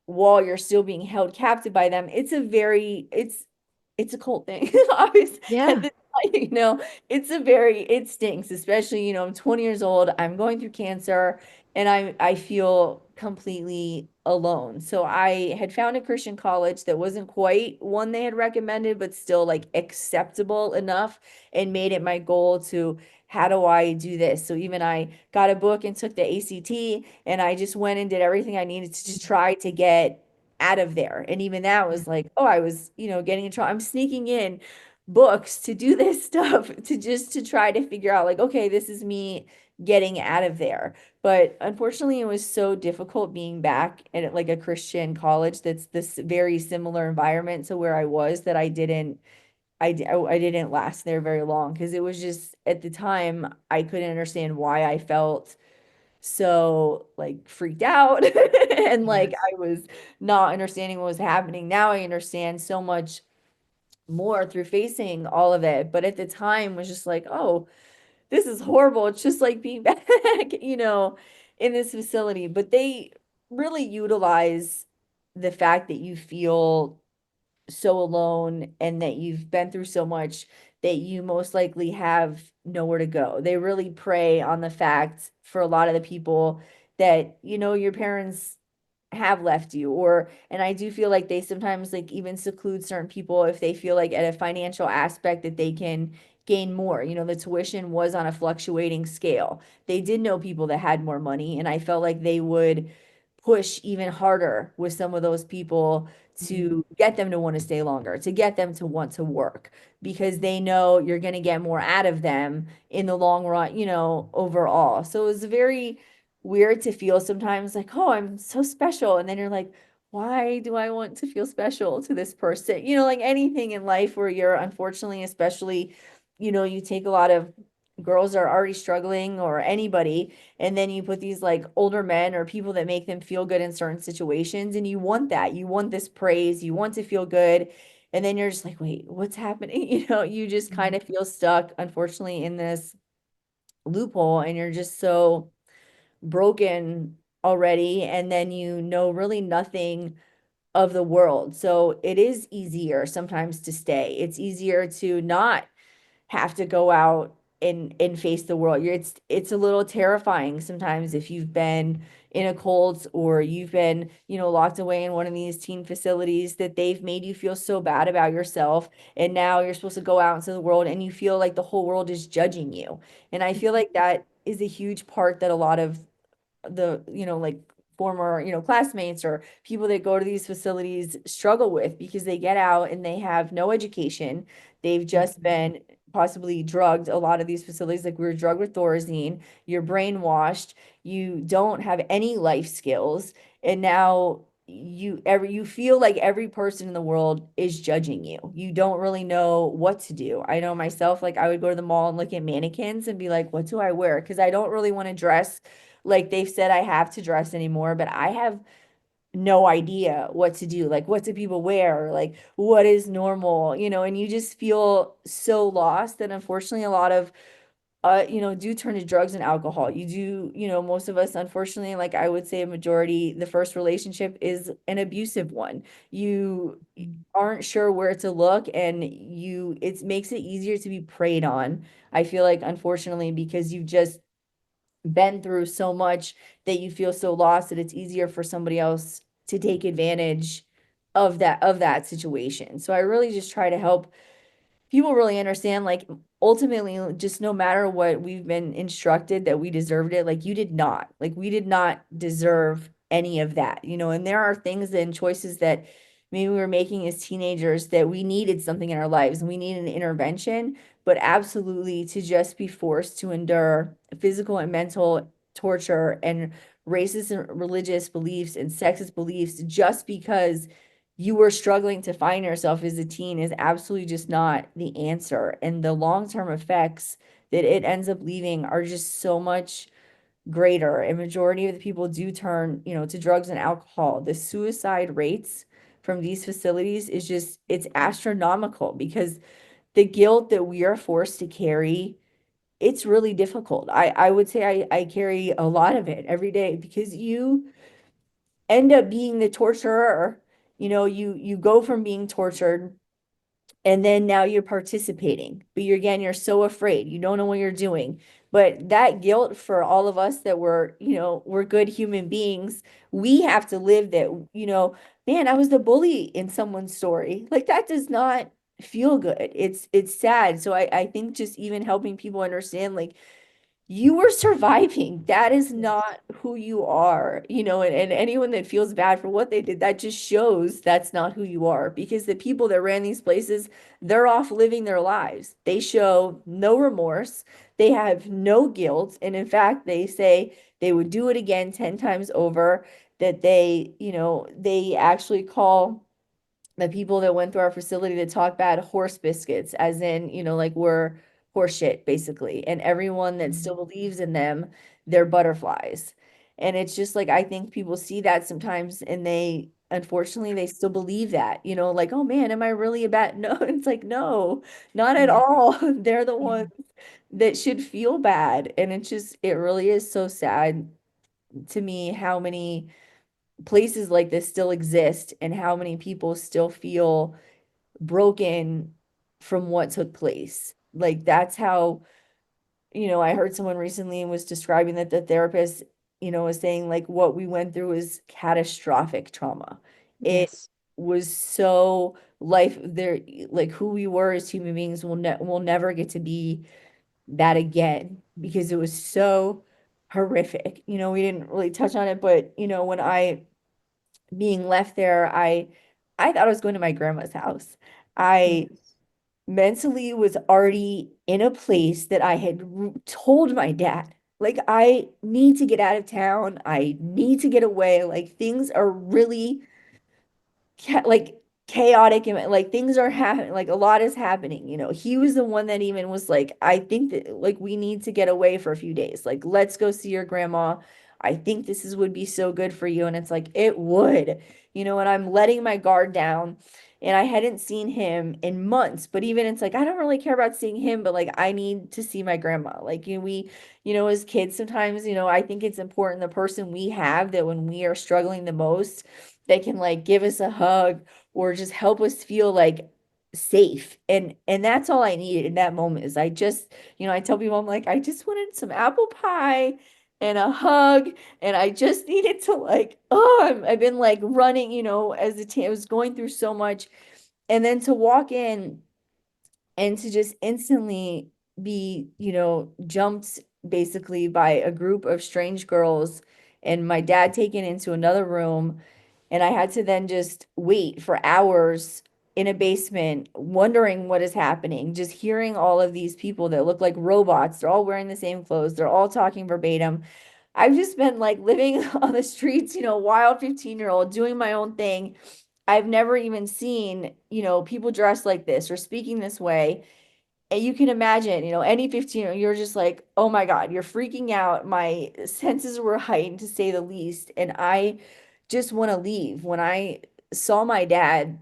while you're still being held captive by them, it's a cold thing. Obviously, at Yeah. the time, it stinks, especially, I'm 20 years old, I'm going through cancer, and I feel completely alone. So I had found a Christian college that wasn't quite one they had recommended, but still like acceptable enough, and made it my goal to how do I do this? So even I got a book and took the ACT, and I just went and did everything I needed to just try to get out of there. And even that Yeah. was like, oh, I was, getting in trouble. I'm sneaking in books to do this stuff to try to figure out like, okay, this is me getting out of there. But unfortunately, it was so difficult being back at like a Christian college that's this very similar environment to where I was that I didn't last there very long because it was just at the time I couldn't understand why I felt so like freaked out and like Yes. I was not understanding what was happening. Now I understand so much more through facing all of it, but at the time was just like, oh, this is horrible. It's just like being back, in this facility. But they really utilize the fact that you feel so alone and that you've been through so much that you most likely have nowhere to go. They really prey on the fact for a lot of the people that, your parents have left you, and I do feel like they sometimes like even seclude certain people if they feel like at a financial aspect that they can gain more. The tuition was on a fluctuating scale. They did know people that had more money, and I felt like they would push even harder with some of those people Mhm. to get them to want to stay longer, to get them to want to work, because they know you're going to get more out of them in the long run, overall. So it was very weird to feel sometimes like, oh, I'm so special. And then you're like, why do I want to feel special to this person? Like anything in life where you're unfortunately, especially, you take a lot of girls are already struggling or anybody, and then you put these like older men or people that make them feel good in certain situations, and you want that. You want this praise, you want to feel good. And then you're just like, wait, what's happening? You just kind Mhm. of feel stuck, unfortunately, in this loophole, and you're just so broken already. And then really nothing of the world. So it is easier sometimes to stay. It's easier to not have to go out and face the world. It's a little terrifying sometimes if you've been in a cult or you've been, locked away in one of these teen facilities that they've made you feel so bad about yourself. And now you're supposed to go out into the world and you feel like the whole world is judging you. And I feel like that is a huge part that a lot of the, like former, classmates or people that go to these facilities struggle with because they get out and they have no education. They've just Mhm. been possibly drugged. A lot of these facilities, like we were drugged with Thorazine, you're brainwashed, you don't have any life skills, and now you feel like every person in the world is judging you. You don't really know what to do. I know myself, like I would go to the mall and look at mannequins and be like, what do I wear? Because I don't really want to dress like they've said I have to dress anymore, but I have no idea what to do. Like, what do people wear? Like, what is normal? And you just feel so lost. And unfortunately, a lot of do turn to drugs and alcohol. You do, most of us, unfortunately, like I would say a majority, the first relationship is an abusive one. You aren't sure where to look, and it makes it easier to be preyed on. I feel like, unfortunately, because you've just been through so much that you feel so lost that it's easier for somebody else to take advantage of that situation. So I really just try to help people really understand, like, ultimately, just no matter what we've been instructed that we deserved it, like, you did not, like, we did not deserve any of that, and there are things and choices that maybe we were making as teenagers that we needed something in our lives and we needed an intervention, but absolutely to just be forced to endure physical and mental torture and racist and religious beliefs and sexist beliefs just because you were struggling to find yourself as a teen is absolutely just not the answer. And the long-term effects that it ends up leaving are just so much greater. And majority of the people do turn, to drugs and alcohol. The suicide rates from these facilities is just, it's astronomical because the guilt that we are forced to carry, it's really difficult. I would say I carry a lot of it every day because you end up being the torturer. You go from being tortured and then now you're participating, but you're so afraid. You don't know what you're doing. But that guilt for all of us that we're good human beings, we have to live that, man, I was the bully in someone's story. Like that does not feel good. It's sad. So I think just even helping people understand, like, you were surviving. That is not who you are, and anyone that feels bad for what they did, that just shows that's not who you are because the people that ran these places, they're off living their lives. They show no remorse. They have no guilt. And in fact, they say they would do it again 10 times over, that they actually call the people that went through our facility to talk bad horse biscuits, as in, like we're horse shit, basically. And everyone that still believes in them, they're butterflies. And it's just like, I think people see that sometimes and unfortunately, they still believe that, like, oh man, am I really a bad? No, it's like, no, not at Yeah. all. They're the ones that should feel bad. And it really is so sad to me how many places like this still exist and how many people still feel broken from what took place. Like that's how, I heard someone recently was describing that the therapist, was saying like what we went through is catastrophic trauma. It Yes. was so life there, like who we were as human beings will never get to be that again because it was so horrific. We didn't really touch on it, but when I being left there, I thought I was going to my grandma's house. I Yes. mentally was already in a place that I had told my dad, like, I need to get out of town. I need to get away. Like, things are really like chaotic and like things are happening, like a lot is happening. He was the one that even was like, I think that like we need to get away for a few days, like let's go see your grandma. I think this is would be so good for you. And it's like it would, and I'm letting my guard down, and I hadn't seen him in months, but even it's like I don't really care about seeing him, but like I need to see my grandma. Like, as kids sometimes, I think it's important the person we have that when we are struggling the most, they can like give us a hug or just help us feel like safe. And that's all I needed in that moment is I tell people, I'm like, I just wanted some apple pie and a hug, and I just needed to like, I've been like running, as a teen, I was going through so much. And then to walk in and to just instantly be, jumped basically by a group of strange girls and my dad taken into another room. And I had to then just wait for hours in a basement, wondering what is happening, just hearing all of these people that look like robots. They're all wearing the same clothes, they're all talking verbatim. I've just been like living on the streets, wild 15-year-old, doing my own thing. I've never even seen, people dressed like this or speaking this way. And you can imagine, any 15, you're just like, oh my God, you're freaking out. My senses were heightened to say the least. And I just want to leave. When I saw my dad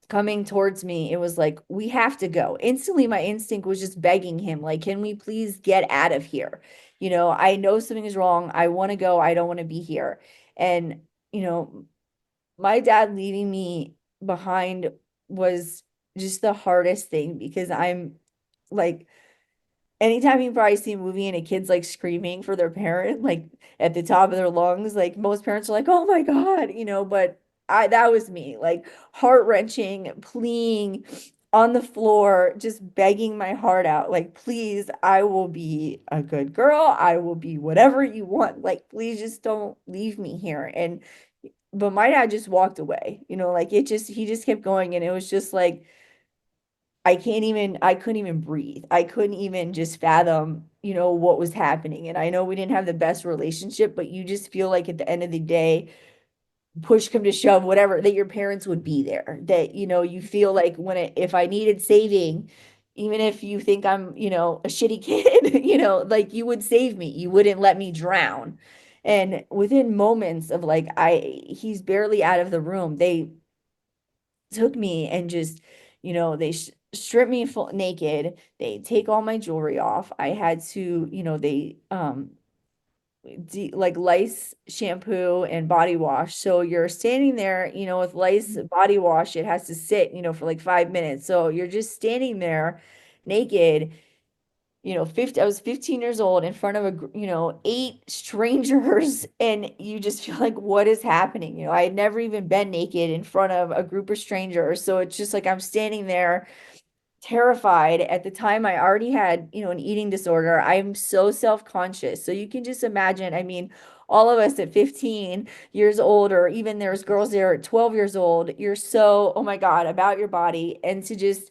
coming towards me, it was like, we have to go. Instantly, my instinct was just begging him, like, can we please get out of here? I know something is wrong. I want to go. I don't want to be here. And, you know, my dad leaving me behind was just the hardest thing because I'm like, anytime you probably see a movie and a kid's like screaming for their parent, like at the top of their lungs, like most parents are like, oh my God, but that was me, like heart-wrenching, pleading on the floor, just begging my heart out, like, please, I will be a good girl. I will be whatever you want. Like, please just don't leave me here. But my dad just walked away, like he just kept going. And it was just like, I couldn't even breathe. I couldn't even just fathom, what was happening. And I know we didn't have the best relationship, but you just feel like at the end of the day, push come to shove, whatever, that your parents would be there. That, you feel like if I needed saving, even if you think I'm, a shitty kid, like you would save me. You wouldn't let me drown. And within moments of like, he's barely out of the room, they took me and just, they stripped me full naked. They take all my jewelry off. I had to, they like lice shampoo and body wash. So you're standing there, with lice body wash, it has to sit, for like 5 minutes. So you're just standing there naked, 50, I was 15 years old in front of eight strangers, and you just feel like, what is happening? I had never even been naked in front of a group of strangers. So it's just like I'm standing there terrified. At the time, I already had, an eating disorder. I'm so self-conscious. So you can just imagine, I mean, all of us at 15 years old, or even there's girls there at 12 years old, you're so, oh my God, about your body. And to just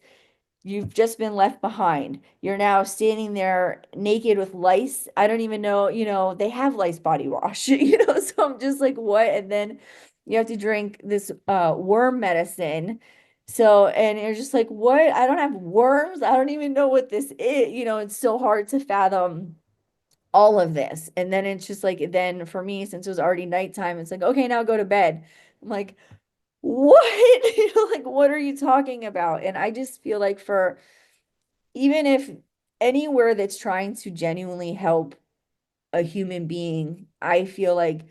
You've just been left behind. You're now standing there naked with lice. I don't even know, they have lice body wash, so I'm just like, what? And then you have to drink this worm medicine. So, and you're just like, what? I don't have worms. I don't even know what this is. It's so hard to fathom all of this. And then it's just like, then for me, since it was already nighttime, it's like, okay, now go to bed. I'm like, what? Like, what are you talking about? And I just feel like, for even if anywhere that's trying to genuinely help a human being, I feel like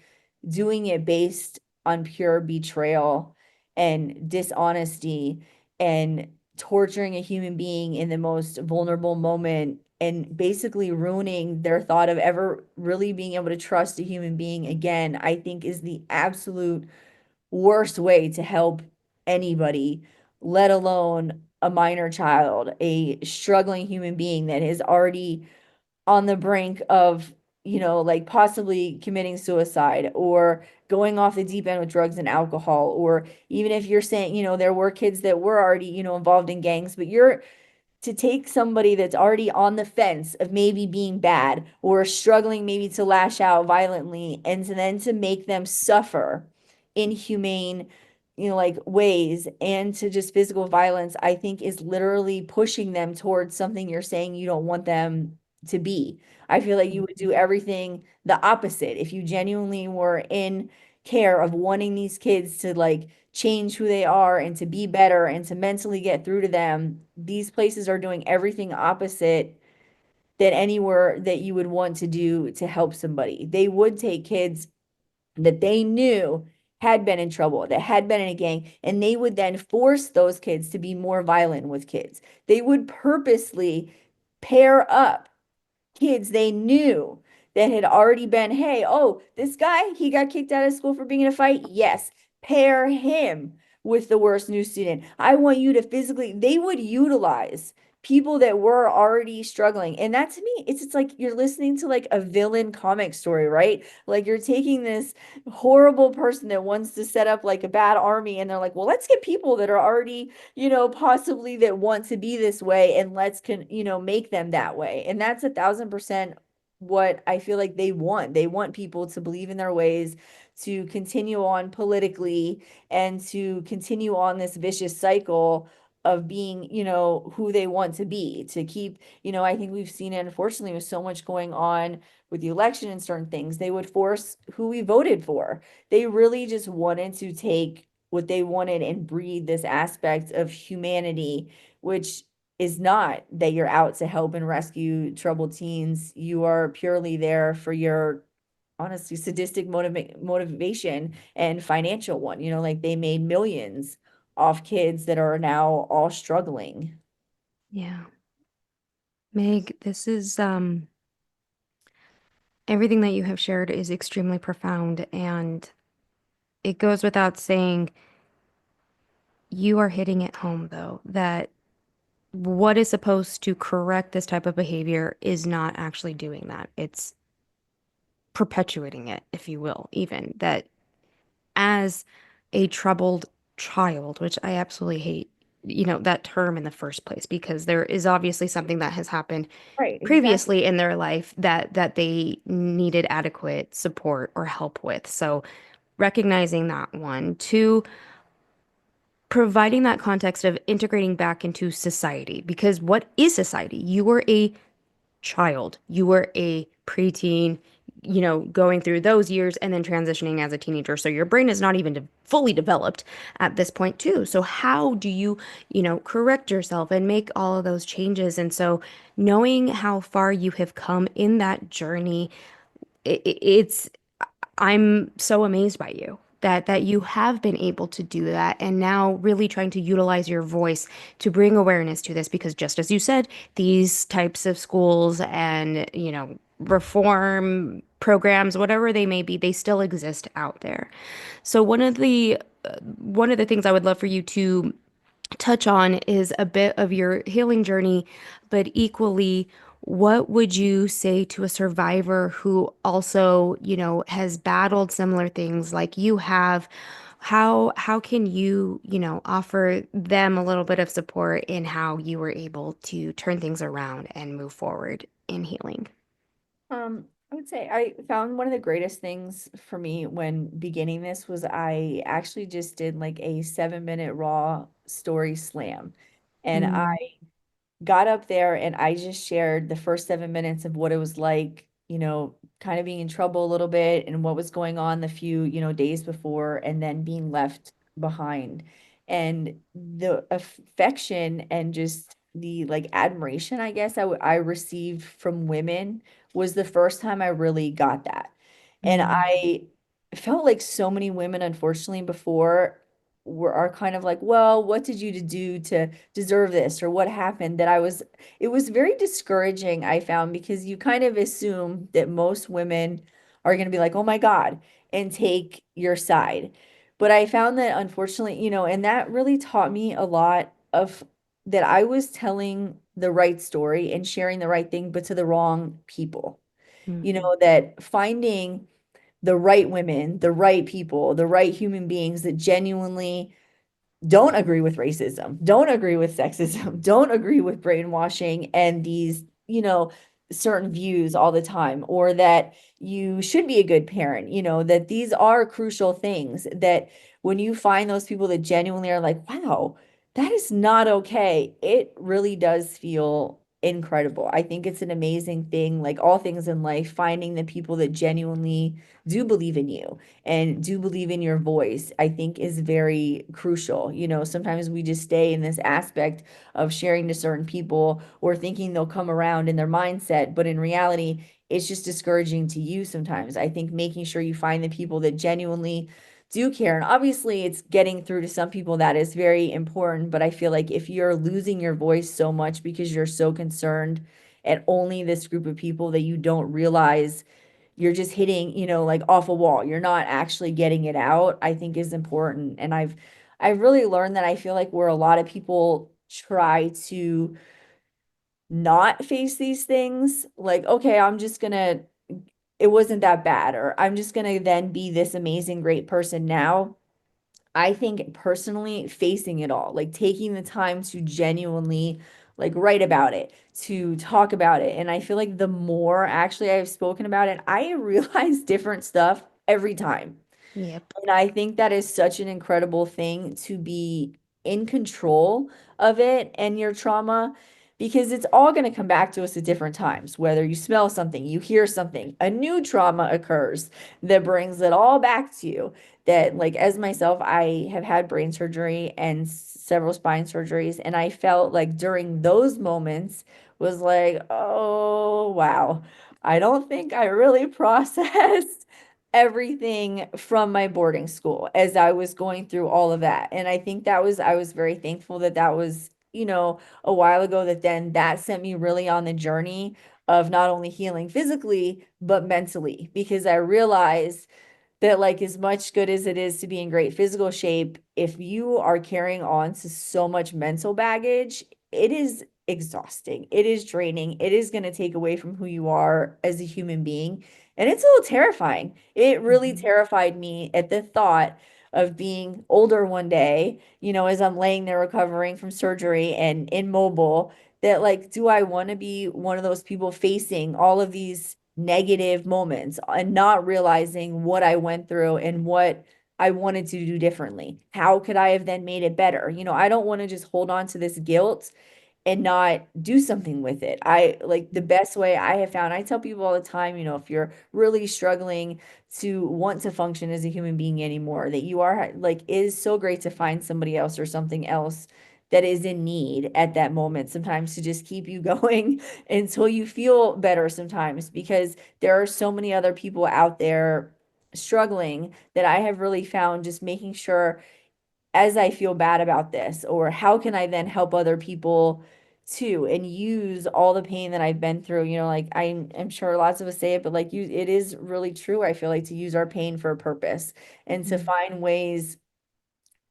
doing it based on pure betrayal and dishonesty and torturing a human being in the most vulnerable moment and basically ruining their thought of ever really being able to trust a human being again, I think is the absolute worst way to help anybody, let alone a minor child, a struggling human being that is already on the brink of, like possibly committing suicide or going off the deep end with drugs and alcohol. Or even if you're saying, there were kids that were already, involved in gangs, but you're to take somebody that's already on the fence of maybe being bad or struggling maybe to lash out violently, and then to make them suffer inhumane, like ways, and to just physical violence, I think is literally pushing them towards something you're saying you don't want them to be. I feel like you would do everything the opposite if you genuinely were in care of wanting these kids to like change who they are and to be better and to mentally get through to them. These places are doing everything opposite than anywhere that you would want to do to help somebody. They would take kids that they knew had been in trouble, that had been in a gang, and they would then force those kids to be more violent with kids. They would purposely pair up kids they knew that had already been, hey, oh, this guy, he got kicked out of school for being in a fight. Yes, pair him with the worst new student. I want you to physically, they would utilize people that were already struggling. And that to me, it's like you're listening to like a villain comic story, right? Like you're taking this horrible person that wants to set up like a bad army, and they're like, well, let's get people that are already, possibly that want to be this way, and let's make them that way. And that's 1,000% what I feel like they want. They want people to believe in their ways, to continue on politically, and to continue on this vicious cycle of being, who they want to be, to keep, I think we've seen it unfortunately with so much going on with the election and certain things. They would force who we voted for. They really just wanted to take what they wanted and breed this aspect of humanity, which is not that you're out to help and rescue troubled teens. You are purely there for your honestly sadistic motivation and financial one. Like they made millions off kids that are now all struggling. Yeah. Meg, this is everything that you have shared is extremely profound, and it goes without saying you are hitting it home though that what is supposed to correct this type of behavior is not actually doing that. It's perpetuating it, if you will, even that as a troubled child, which I absolutely hate, that term in the first place, because there is obviously something that has happened Right, exactly. previously in their life that they needed adequate support or help with. So recognizing that one, two, providing that context of integrating back into society, because what is society? You were a child. You were a preteen, going through those years and then transitioning as a teenager. So your brain is not even fully developed at this point, too. So how do you, correct yourself and make all of those changes? And so knowing how far you have come in that journey, it's I'm so amazed by you that you have been able to do that and now really trying to utilize your voice to bring awareness to this because just as you said, these types of schools and, reform programs, whatever they may be, they still exist out there. So one of the things I would love for you to touch on is a bit of your healing journey, but equally, what would you say to a survivor who also, has battled similar things like you have? How can you, offer them a little bit of support in how you were able to turn things around and move forward in healing? I would say I found one of the greatest things for me when beginning this was I actually just did like a 7-minute raw story slam. And I Mm, got up there and I just shared the first 7 minutes of what it was like, kind of being in trouble a little bit and what was going on the few, days before and then being left behind. And the affection and just the like admiration, I guess I received from women was the first time I really got that. And mm, I felt like so many women, unfortunately, before are kind of like, well, what did you do to deserve this or what happened that it was very discouraging, I found, because you kind of assume that most women are going to be like, oh my God, and take your side. But I found that unfortunately, and that really taught me a lot of that I was telling the right story and sharing the right thing, but to the wrong people. mhm, That finding the right women, the right people, the right human beings that genuinely don't agree with racism, don't agree with sexism, don't agree with brainwashing and these, certain views all the time, or that you should be a good parent, that these are crucial things that when you find those people that genuinely are like, wow, that is not okay, it really does feel incredible. I think it's an amazing thing, like all things in life, finding the people that genuinely do believe in you and do believe in your voice, I think is very crucial. Sometimes we just stay in this aspect of sharing to certain people or thinking they'll come around in their mindset, but in reality, it's just discouraging to you sometimes. I think making sure you find the people that genuinely do care. And obviously, it's getting through to some people that is very important. But I feel like if you're losing your voice so much because you're so concerned at only this group of people that you don't realize you're just hitting, like off a wall. You're not actually getting it out, I think is important. And I've really learned that I feel like where a lot of people try to not face these things, like, okay, I'm just gonna, it wasn't that bad, or I'm just gonna then be this amazing, great person now. I think personally facing it all, like taking the time to genuinely like write about it, to talk about it. And I feel like the more actually I've spoken about it, I realize different stuff every time. yep. And I think that is such an incredible thing to be in control of it and your trauma, because it's all going to come back to us at different times. Whether you smell something, you hear something, a new trauma occurs that brings it all back to you. That, like, as myself, I have had brain surgery and several spine surgeries, and I felt like during those moments was like, oh, wow. I don't think I really processed everything from my boarding school as I was going through all of that. And I think I was very thankful that that was, a while ago, that then that sent me really on the journey of not only healing physically, but mentally, because I realized that, like, as much good as it is to be in great physical shape, if you are carrying on to so much mental baggage, it is exhausting. It is draining. It is going to take away from who you are as a human being. And it's a little terrifying. It really Mhm. terrified me at the thought of being older one day, as I'm laying there recovering from surgery and immobile, that, like, do I want to be one of those people facing all of these negative moments and not realizing what I went through and what I wanted to do differently? How could I have then made it better? I don't want to just hold on to this guilt and not do something with it. I like the best way I have found, I tell people all the time, if you're really struggling to want to function as a human being anymore, that you are, like, it is so great to find somebody else or something else that is in need at that moment, sometimes, to just keep you going until you feel better sometimes, because there are so many other people out there struggling, that I have really found just making sure, as I feel bad about this, or how can I then help other people too, and use all the pain that I've been through, like, I'm sure lots of us say it, but, like, it is really true. I feel like to use our pain for a purpose and to Mhm. find ways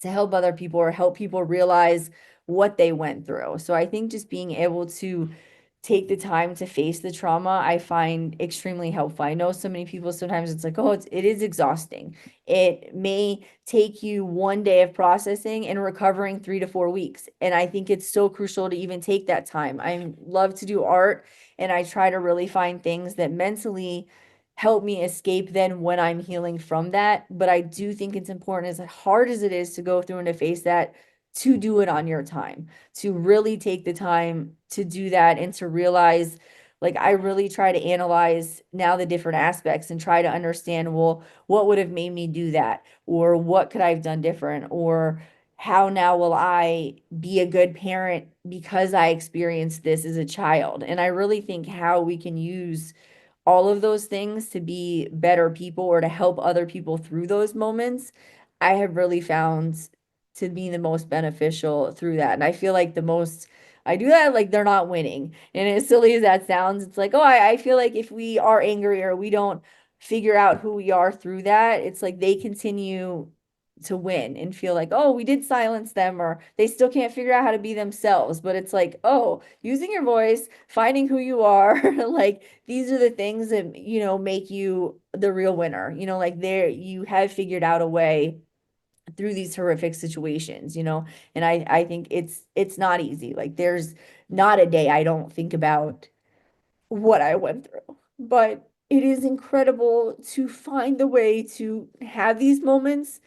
to help other people or help people realize what they went through. So I think just being able to take the time to face the trauma, I find extremely helpful. I know so many people, sometimes it's like, oh, it is exhausting. It may take you one day of processing and recovering 3 to 4 weeks. And I think it's so crucial to even take that time. I love to do art, and I try to really find things that mentally help me escape then when I'm healing from that. But I do think it's important, as hard as it is to go through and to face that, to do it on your time, to really take the time to do that, and to realize, like, I really try to analyze now the different aspects and try to understand, well, what would have made me do that? Or what could I have done different? Or how now will I be a good parent because I experienced this as a child? And I really think how we can use all of those things to be better people or to help other people through those moments, I have really found to be the most beneficial through that. And I feel like the most I do that, like, they're not winning. And as silly as that sounds, it's like, oh, I feel like if we are angry or we don't figure out who we are through that, it's like they continue to win and feel like, oh, we did silence them, or they still can't figure out how to be themselves. But it's like, oh, using your voice, finding who you are, like, these are the things that, make you the real winner. Like, there you have figured out a way through these horrific situations, and I think it's not easy. Like, there's not a day I don't think about what I went through. But it is incredible to find the way to have these moments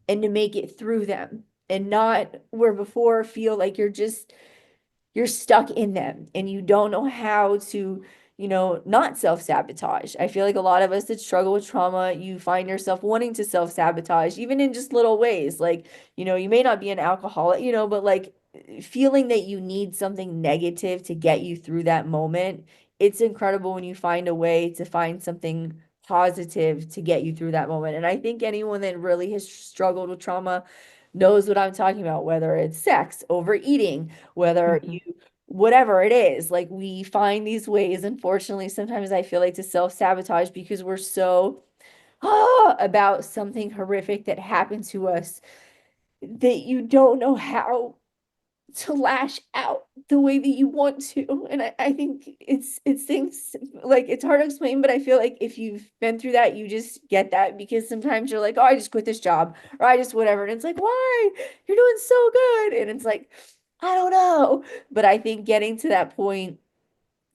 and to make it through them, and not, where before, feel like you're stuck in them and you don't know how to, not self-sabotage. I feel like a lot of us that struggle with trauma, you find yourself wanting to self-sabotage, even in just little ways. Like, you may not be an alcoholic, but, like, feeling that you need something negative to get you through that moment. It's incredible when you find a way to find something positive to get you through that moment. And I think anyone that really has struggled with trauma knows what I'm talking about, whether it's sex, overeating, whether Mhm. you, whatever it is. Like, we find these ways, unfortunately, sometimes I feel like, to self-sabotage, because we're so about something horrific that happened to us, that you don't know how to lash out the way that you want to. And I think it's things, like, it's hard to explain, but I feel like if you've been through that, you just get that, because sometimes you're like, oh, I just quit this job, or I just whatever. And it's like, why? You're doing so good. And it's like, I don't know. But I think getting to that point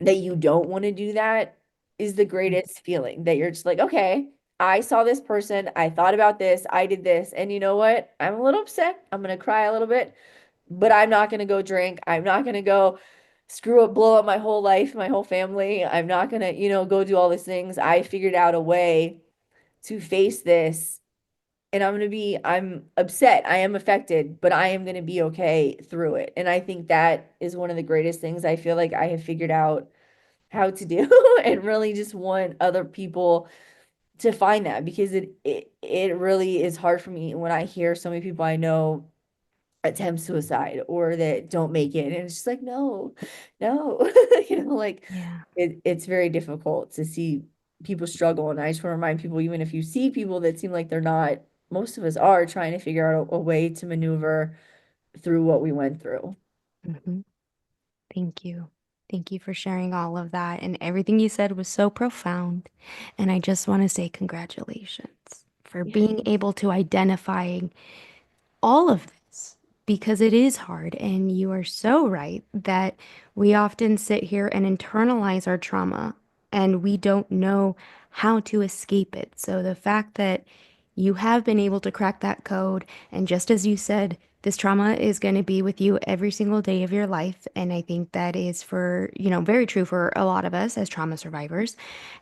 that you don't want to do that is the greatest feeling, that you're just like, okay, I saw this person, I thought about this, I did this, and you know what? I'm a little upset. I'm gonna cry a little bit, but I'm not gonna go drink. I'm not gonna go screw up, blow up my whole life, my whole family. I'm not gonna, go do all these things. I figured out a way to face this, and I'm upset. I am affected, but I am gonna be okay through it. And I think that is one of the greatest things I feel like I have figured out how to do and really just want other people to find that because it really is hard for me when I hear so many people I know attempt suicide or that don't make it. And it's just like, no, no, like Yeah. it's very difficult to see people struggle. And I just want to remind people, even if you see people that seem like they're not, most of us are trying to figure out a way to maneuver through what we went through. Hmm. Thank you. Thank you for sharing all of that. And everything you said was so profound. And I just want to say congratulations for Yeah. being able to identify all of this because it is hard. And you are so right that we often sit here and internalize our trauma and we don't know how to escape it. So the fact that you have been able to crack that code, and just as you said, this trauma is going to be with you every single day of your life. And I think that is very true for a lot of us as trauma survivors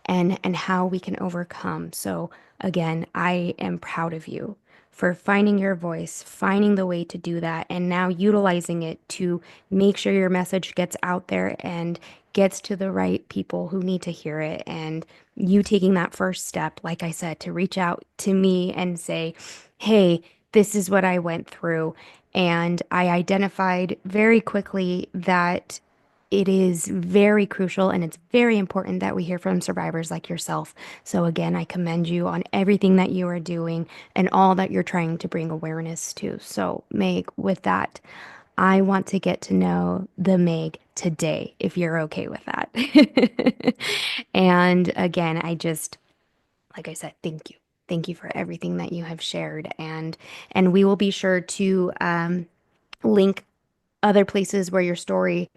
and how we can overcome. So again, I am proud of you for finding your voice, finding the way to do that, and now utilizing it to make sure your message gets out there and gets to the right people who need to hear it. And you taking that first step, like I said, to reach out to me and say, hey, this is what I went through. And I identified very quickly that it is very crucial and it's very important that we hear from survivors like yourself. So, again, I commend you on everything that you are doing and all that you're trying to bring awareness to. So, Meg, with that, I want to get to know the Meg today, if you're okay with that. And again, like I said, thank you. Thank you for everything that you have shared. And we will be sure to link other places where your story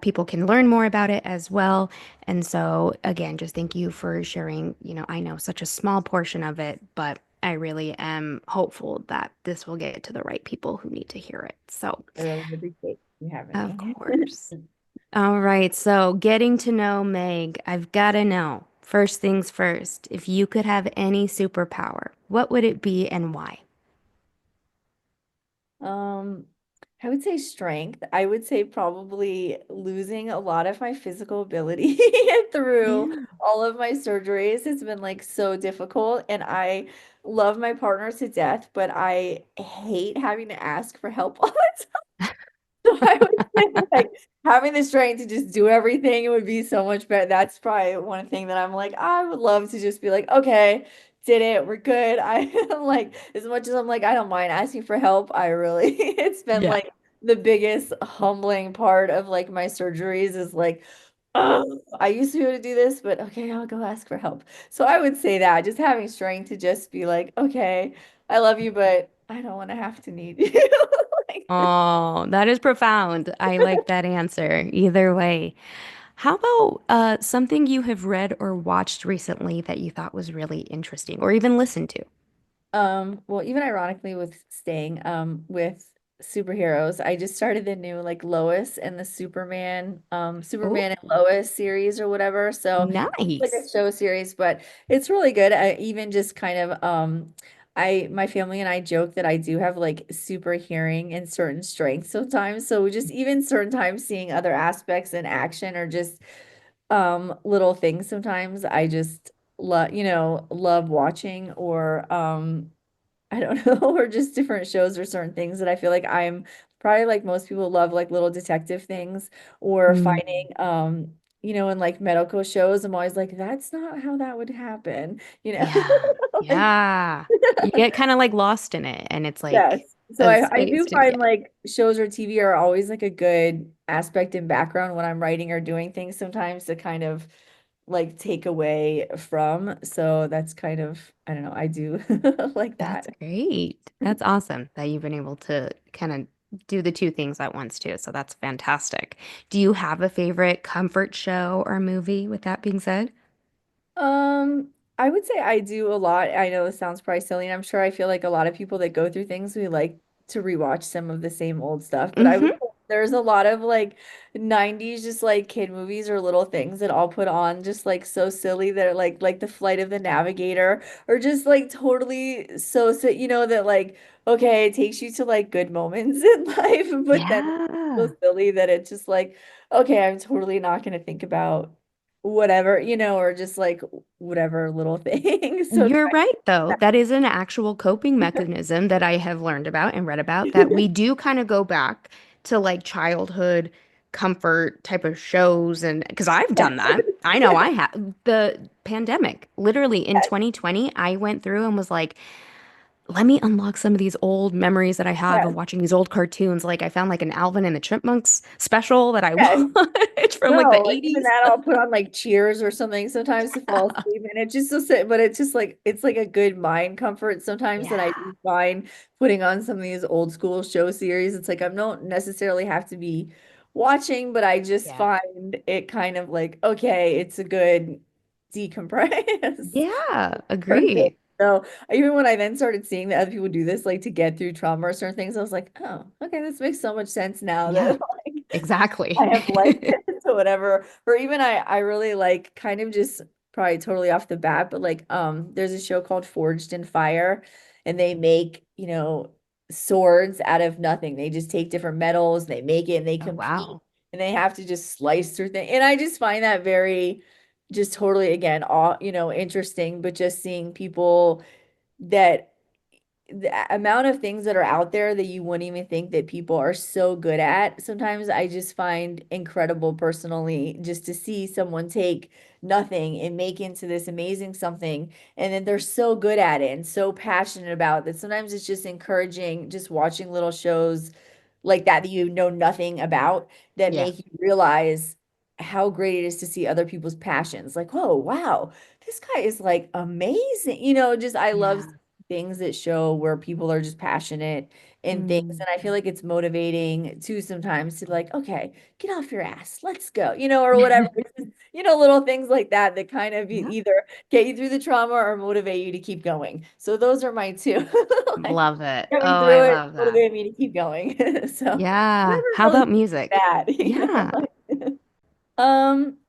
people can learn more about it as well. And so, again, just thank you for sharing. I know such a small portion of it, but I really am hopeful that this will get to the right people who need to hear it. So, I really appreciate you having of me. course. All right. So, getting to know Meg, I've got to know. First things first, if you could have any superpower, what would it be and why? Um, I would say strength. I would say probably losing a lot of my physical ability through Yeah. all of my surgeries. It's been like so difficult, and I love my partner to death, but I hate having to ask for help all the time. So I would say like having the strength to just do everything, it would be so much better. That's probably one thing that I'm like, I would love to just be like, okay, did it, we're good. I like as much as I'm like, I don't mind asking for help. I really it's been Yeah. like the biggest humbling part of like my surgeries is like, oh, I used to be able to do this, but okay, I'll go ask for help. So I would say that just having strength to just be like, okay, I love you, but I don't want to have to need you. Like, Oh, that is profound. I like that answer. Either way. How about something you have read or watched recently that you thought was really interesting or even listened to? Well, even ironically with staying with superheroes, I just started the new like Lois and the Oh, Superman and Lois series or whatever. So it's like a nice. show series, but it's really good. I even just kind of my family and I joke that I do have like super hearing and certain strengths sometimes. So just even certain times seeing other aspects in action or just little things sometimes I just love watching or I don't know, or just different shows or certain things that I feel like I'm probably like most people love like little detective things or Mm, finding in like medical shows. I'm always like, that's not how that would happen, you know? yeah. Like Yeah. You get kind of like lost in it, and it's yes. like So a I space do to, yeah. find like shows or TV are always like a good aspect in background when I'm writing or doing things sometimes to kind of like take away from. So that's kind of, I don't know, I do like That's that. great. That's awesome that you've been able to kind of do the two things at once too. So that's fantastic. Do you have a favorite comfort show or movie with that being said? I would say I do a lot. I know this sounds probably silly, and I'm sure I feel like a lot of people that go through things, we like to rewatch some of the same old stuff. But I would Hmm. say there's a lot of like 90s just like kid movies or little things that I'll put on just like so silly that are like The Flight of the Navigator or just like totally that like okay, it takes you to like good moments in life, but then it's Yeah. so silly that it's just like okay, I'm totally not going to think about whatever, or just like whatever little thing. So You're try right, though. that. That is an actual coping mechanism that I have learned about and read about that we do kind of go back to like childhood comfort type of shows. And because I've done that, I know I have. The pandemic, literally in Yes, 2020, I went through and was like, let me unlock some of these old memories that I have of yes, watching these old cartoons. Like I found like an Alvin and the Chipmunks special that I yes. watched from like No, the like even 80s. that I'll put on like Cheers or something sometimes to fall asleep. And it just so sit, but it's just like it's like a good mind comfort sometimes that I Yeah. do find putting on some of these old school show series. It's like I don't necessarily have to be watching, but I just Yeah. find it kind of like, okay, it's a good decompress. Yeah. Perfect. Agree. So even when I then started seeing that other people do this, like to get through trauma or certain things, I was like, oh, okay, this makes so much sense now that Yeah. like Exactly. I have liked it to whatever. Or even I really like kind of just probably totally off the bat, but like there's a show called Forged in Fire and they make, swords out of nothing. They just take different metals, they make it and they Oh, compete wow. and they have to just slice through things. And I just find that very just totally again all, interesting, but just seeing people that the amount of things that are out there that you wouldn't even think that people are so good at. Sometimes I just find incredible personally just to see someone take nothing and make into this amazing something and then they're so good at it and so passionate about it that sometimes it's just encouraging just watching little shows like that you know nothing about that Yeah. make you realize how great it is to see other people's passions. Like, oh, wow, this guy is like amazing. Just I love Yeah. things that show where people are just passionate in things. Mm. And I feel like it's motivating too sometimes to like, okay, get off your ass, let's go, or whatever. It's just, little things like that that kind of Yeah. either get you through the trauma or motivate you to keep going. So those are my two. Like, Love it. get me Oh, I through it, love that. motivate me to keep going. So Yeah. never How really about music? bad, Yeah.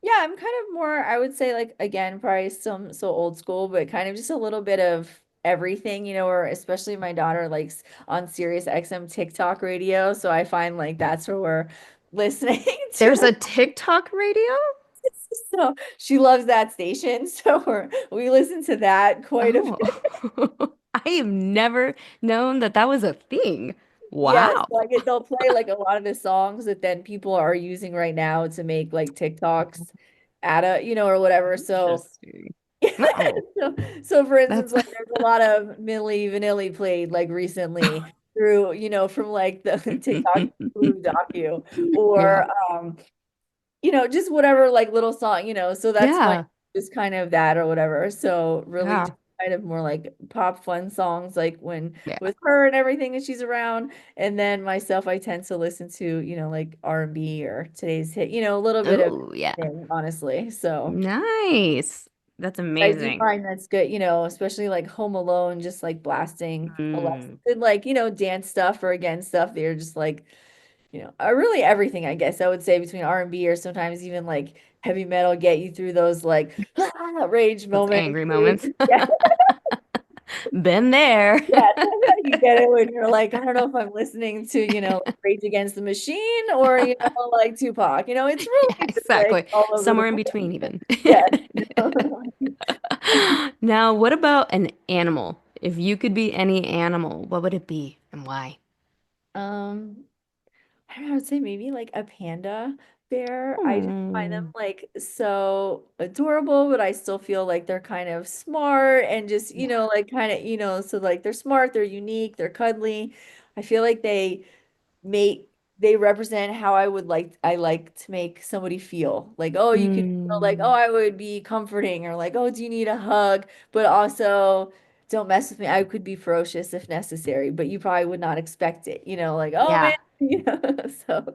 yeah, I'm kind of more, I would say like again, probably some so old school, but kind of just a little bit of everything, or especially my daughter likes on Sirius XM TikTok radio. So I find like that's where we're listening There's to. a TikTok radio? So she loves that station. So we listen to that quite a Oh. bit. I have never known that that was a thing. Yes, Wow. like they'll play like a lot of the songs that then people are using right now to make like TikToks at or whatever. So Interesting. Oh, so for instance, that's like there's a lot of Milli Vanilli played like recently through, from like the TikTok Blue docu yeah. or just whatever like little song, so that's my Yeah. just kind of that or whatever. So really Yeah. just kind of more like pop fun songs like when Yeah. with her and everything and she's around. And then myself, I tend to listen to, like R&B or today's hit, a little bit of Oh, yeah. everything, honestly. So Nice. That's I do amazing. find that's good, especially like Home Alone, just like blasting a lot Mm. of good, like, dance stuff or again stuff that you're just like, really everything, I guess I would say between R&B or sometimes even like heavy metal get you through those like rage Those moments. angry Where moments. yeah, Been there. yeah, you get it when you're like, I don't know if I'm listening to, Rage Against the Machine or, like Tupac. It's Yeah, really just like exactly. all over the Somewhere in place. between, even. Yeah. Now, what about an animal? If you could be any animal, what would it be and why? Um, I don't know, I would say maybe like a panda bear. I just find them Hmm. like so adorable, but I still feel like they're kind of smart and just, Yeah. like kind of, so like they're smart, they're unique, they're cuddly. I feel like make they represent how I like to make somebody feel. Like, oh, you could feel like, oh, Mm. I would be comforting or like, oh, do you need a hug? But also don't mess with me. I could be ferocious if necessary, but you probably would not expect it. Like, oh man, Yeah. Yeah, so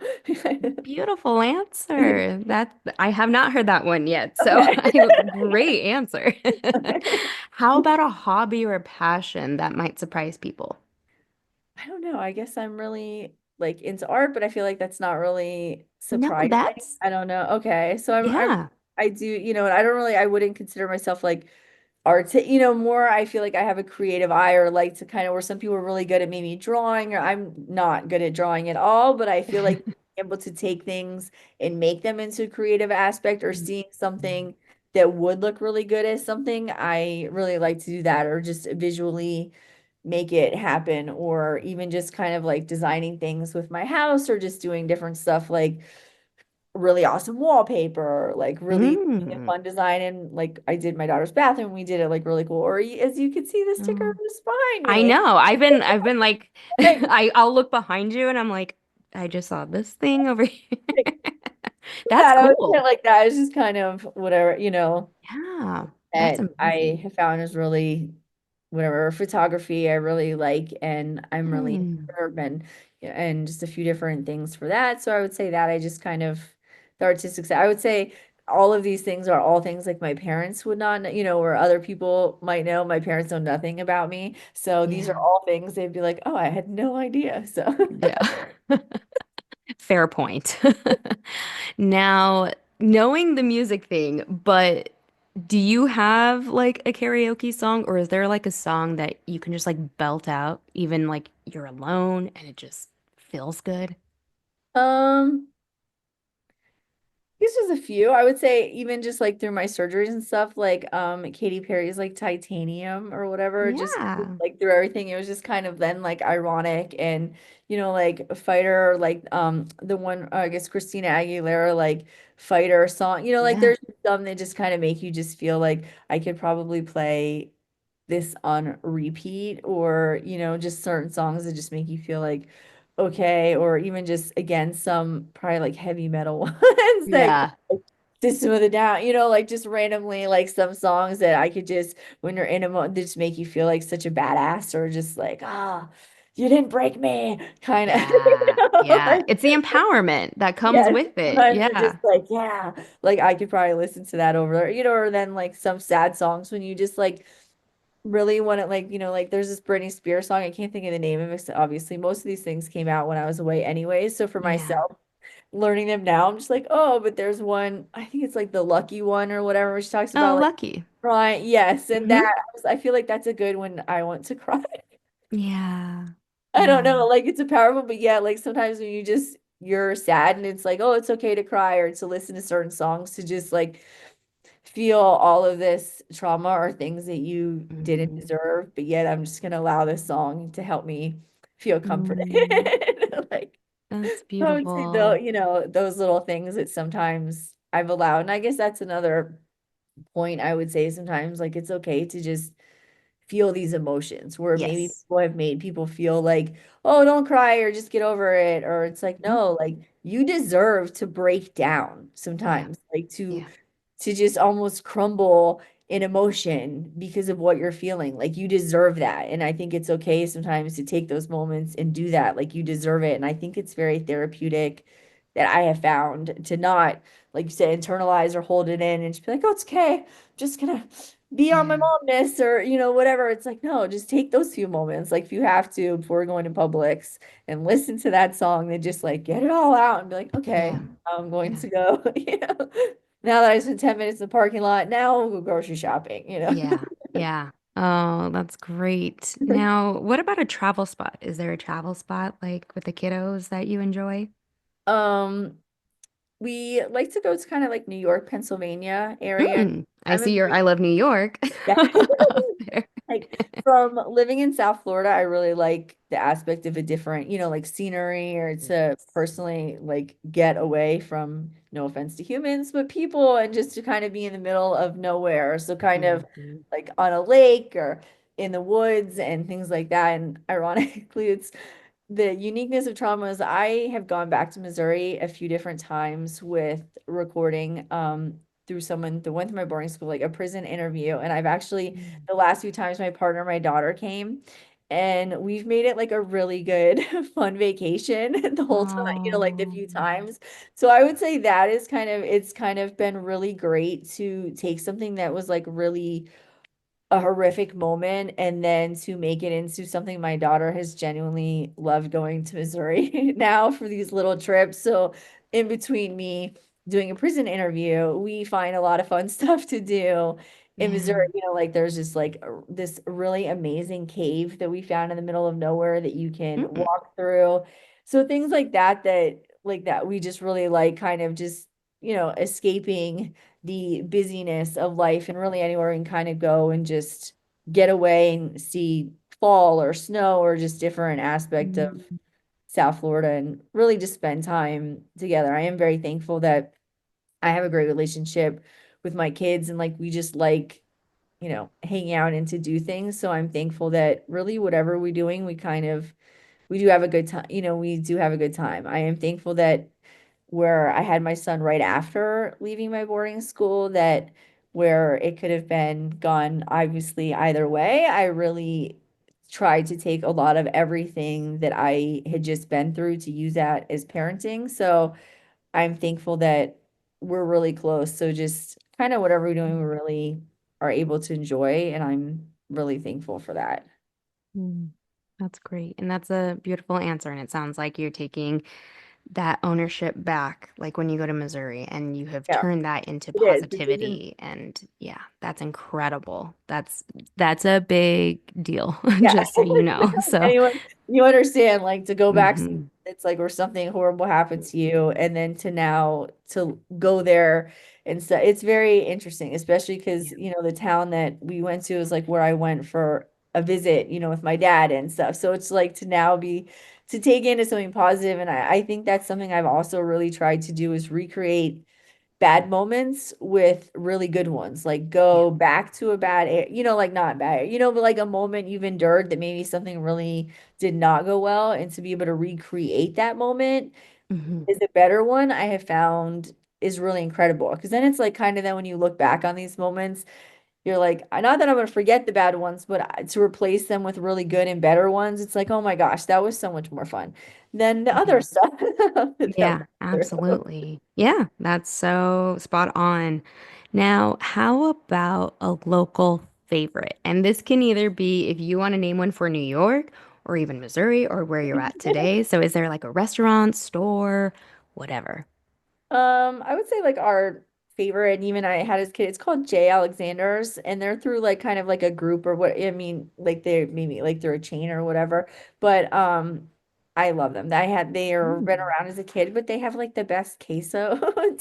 Beautiful answer. That I have not heard that one yet. So okay. great answer. How about a hobby or a passion that might surprise people? I don't know. I guess I'm really like into art, but I feel like that's not really No, surprising. that's I don't know. Okay. So yeah. I do, and I don't really, I wouldn't consider myself like art, more I feel like I have a creative eye or like to kind of where some people are really good at maybe drawing or I'm not good at drawing at all, but I feel like being able to take things and make them into a creative aspect or seeing something that would look really good as something, I really like to do that or just visually make it happen or even just kind of like designing things with my house or just doing different stuff like really awesome wallpaper, like really Mm. fun design. And like I did my daughter's bathroom, we did it like really cool. Or as you can see the sticker Oh, is behind I me. know. I've been like Like, I'll look behind you and I'm like, I just saw this thing over here. like That's that, I was kind of cool. like that. It's just kind of whatever, Yeah, that's that I amazing. have found is really whatever photography I really like and I'm really Hmm. and and just a few different things for that. So I would say that I just kind of the artistic side. I would say all of these things are all things like my parents would not know, or other people might know. My parents know nothing about me. So these are Yeah. all things they'd be like, "Oh, I had no idea." So Yeah. Fair point. Now, knowing the music thing, but do you have like a karaoke song or is there like a song that you can just like belt out even like you're alone and it just feels good? um this was a few. I would say even just like through my surgeries and stuff, like Katy Perry's like Titanium or whatever, just Yeah. like through everything, it was just kind of then like ironic and like Fighter, like the one I guess Christina Aguilera like Fighter song, like Yeah. there's some that just kind of make you just feel like I could probably play this on repeat or just certain songs that just make you feel like okay or even just again some probably like heavy metal ones that Yeah. System of the Down, like just randomly like some songs that I could just when you're in a moment just make you feel like such a badass or just like you didn't break me kind of Yeah. Yeah. like It's the empowerment that comes yes with it. sometimes you're just Yeah. like yeah like I could probably listen to that over there or then like some sad songs when you just like really want to like like there's this Britney Spears song I can't think of the name of it 'cause obviously most of these things came out when I was away anyways so for Yeah. myself learning them now I'm just like oh but there's one I think it's like the Lucky One or whatever which talks Oh, about like lucky. crying yes and that Hmm. I feel like that's a good one I want to cry Yeah. I don't Yeah. know like it's a powerful but yeah like sometimes when you're sad and it's like oh it's okay to cry or to listen to certain songs to just like feel all of this trauma or things that you didn't Hmm. deserve, but yet I'm just gonna allow this song to help me feel comforted. Mm, Like, that's so I would say though, beautiful. those little things that sometimes I've allowed. And I guess that's another point I would say sometimes like it's okay to just feel these emotions where maybe Yes. people have made people feel like, oh, don't cry or just get over it. Or it's like, Mhm. no, like you deserve to break down Yeah. sometimes, like to Yeah. just almost crumble in emotion because of what you're feeling. Like you deserve that. And I think it's okay sometimes to take those moments and do that. Like you deserve it. And I think it's very therapeutic that I have found to not, like you said, internalize or hold it in and just be like, oh, it's okay. I'm just gonna be on my Yeah. momness or, whatever. It's like, no, just take those few moments. Like if you have to before going to Publix and listen to that song, then just like get it all out and be like, okay, Yeah. I'm going Yeah. to go, now that I spent 10 minutes in the parking lot, now we'll go grocery shopping. Yeah. Yeah. Oh, that's great. Now, what about a travel spot? Is there a travel spot like with the kiddos that you enjoy? Um, we like to go to kind of like New York, Pennsylvania area. Mm, I I'm a see your big I love New York yeah. up there. Like from living in South Florida, I really like the aspect of a different, like scenery or to Yes. personally like get away from, no offense to humans, but people and just to kind of be in the middle of nowhere. So kind of Mhm. like on a lake or in the woods and things like that. And ironically, it's the uniqueness of trauma is I have gone back to Missouri a few different times with recording through someone that went through my boarding school, like a prison interview. And I've actually Mm. the last few times my partner, my daughter came and we've made it like a really good fun vacation the whole time, like the Oh. few times. So I would say that is it's kind of been really great to take something that was like really a horrific moment and then to make it into something my daughter has genuinely loved going to Missouri now for these little trips. So in between me doing a prison interview, we find a lot of fun stuff to do in Missouri. Yeah. Like there's just like this really amazing cave that we found in the middle of nowhere that you can Mm-mm. walk through. So things like that we just really like kind of just, escaping the busyness of life and really anywhere we can kind of go and just get away and see fall or snow or just different aspect of Mm. South Florida and really just spend time together. I am very thankful that I have a great relationship with my kids and like we just like, hanging out and to do things. So I'm thankful that really whatever we're doing, we do have a good time. We do have a good time. I am thankful that where I had my son right after leaving my boarding school, that where it could have been gone obviously either way, I really tried to take a lot of everything that I had just been through to use that as parenting. So I'm thankful that we're really close. So just kind of whatever we're doing, we really are able to enjoy, and I'm really thankful for that. Mm. That's great. And that's a beautiful answer. And it sounds like you're taking that ownership back, like when you go to Missouri and you have Yeah, turned that into it is. It isn't. positivity. And yeah, that's incredible. That's a big deal, Yeah. just so you know. So, Anyone, you understand, like to go back, mhm. it's like where something horrible happened to you, and then to now to go there and so it's very interesting, especially because, Yeah. the town that we went to is like where I went for a visit, with my dad and stuff. So it's like to now be to take into something positive, and I think that's something I've also really tried to do is recreate bad moments with really good ones. Like Yeah. go back to a bad, like not bad, but like a moment you've endured that maybe something really did not go well, and to be able to recreate that moment Hmm. is a better one I have found is really incredible. Because then it's like kind of then when you look back on these moments, you're like, not that I'm going to forget the bad ones, but to replace them with really good and better ones, it's like, oh my gosh, that was so much more fun than the other Yeah. stuff that Yeah, went through. absolutely. Yeah, that's so spot on. Now, how about a local favorite? And this can either be if you want to name one for New York or even Missouri or where you're at today. So, is there like a restaurant, store, whatever? I would say like our favorite, and even I had as a kid, it's called J. Alexander's, and they're through like kind of like a group or what I mean, like they maybe like through a chain or whatever. But I love them. They are been Mm. around as a kid, but they have like the best queso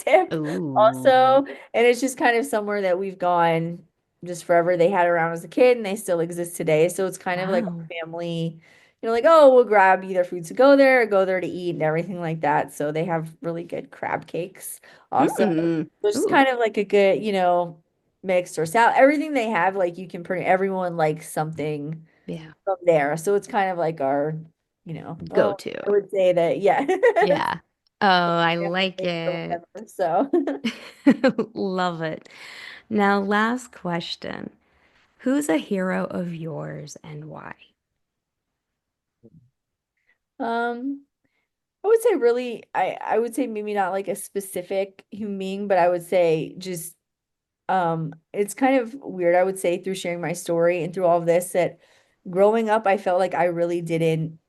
dip Ooh, also. And it's just kind of somewhere that we've gone just forever. They had around as a kid and they still exist today. So it's kind of like wow. a family, like, oh, we'll grab either food to go there or go there to eat and everything like that. So they have really good crab cakes also. Mm. There's Ooh, kind of like a good, mixed or salad. Everything they have, like you can pretty everyone likes something yeah. from there. So it's kind of like our, Go oh, to. I would say that, yeah. Yeah. Oh, I like Family or it. whatever. So Love it. Now, last question. Who's a hero of yours and why? um I would say really I would say maybe not like a specific human being, but I would say just it's kind of weird, I would say, through sharing my story and through all of this, that growing up, I felt like I really didn't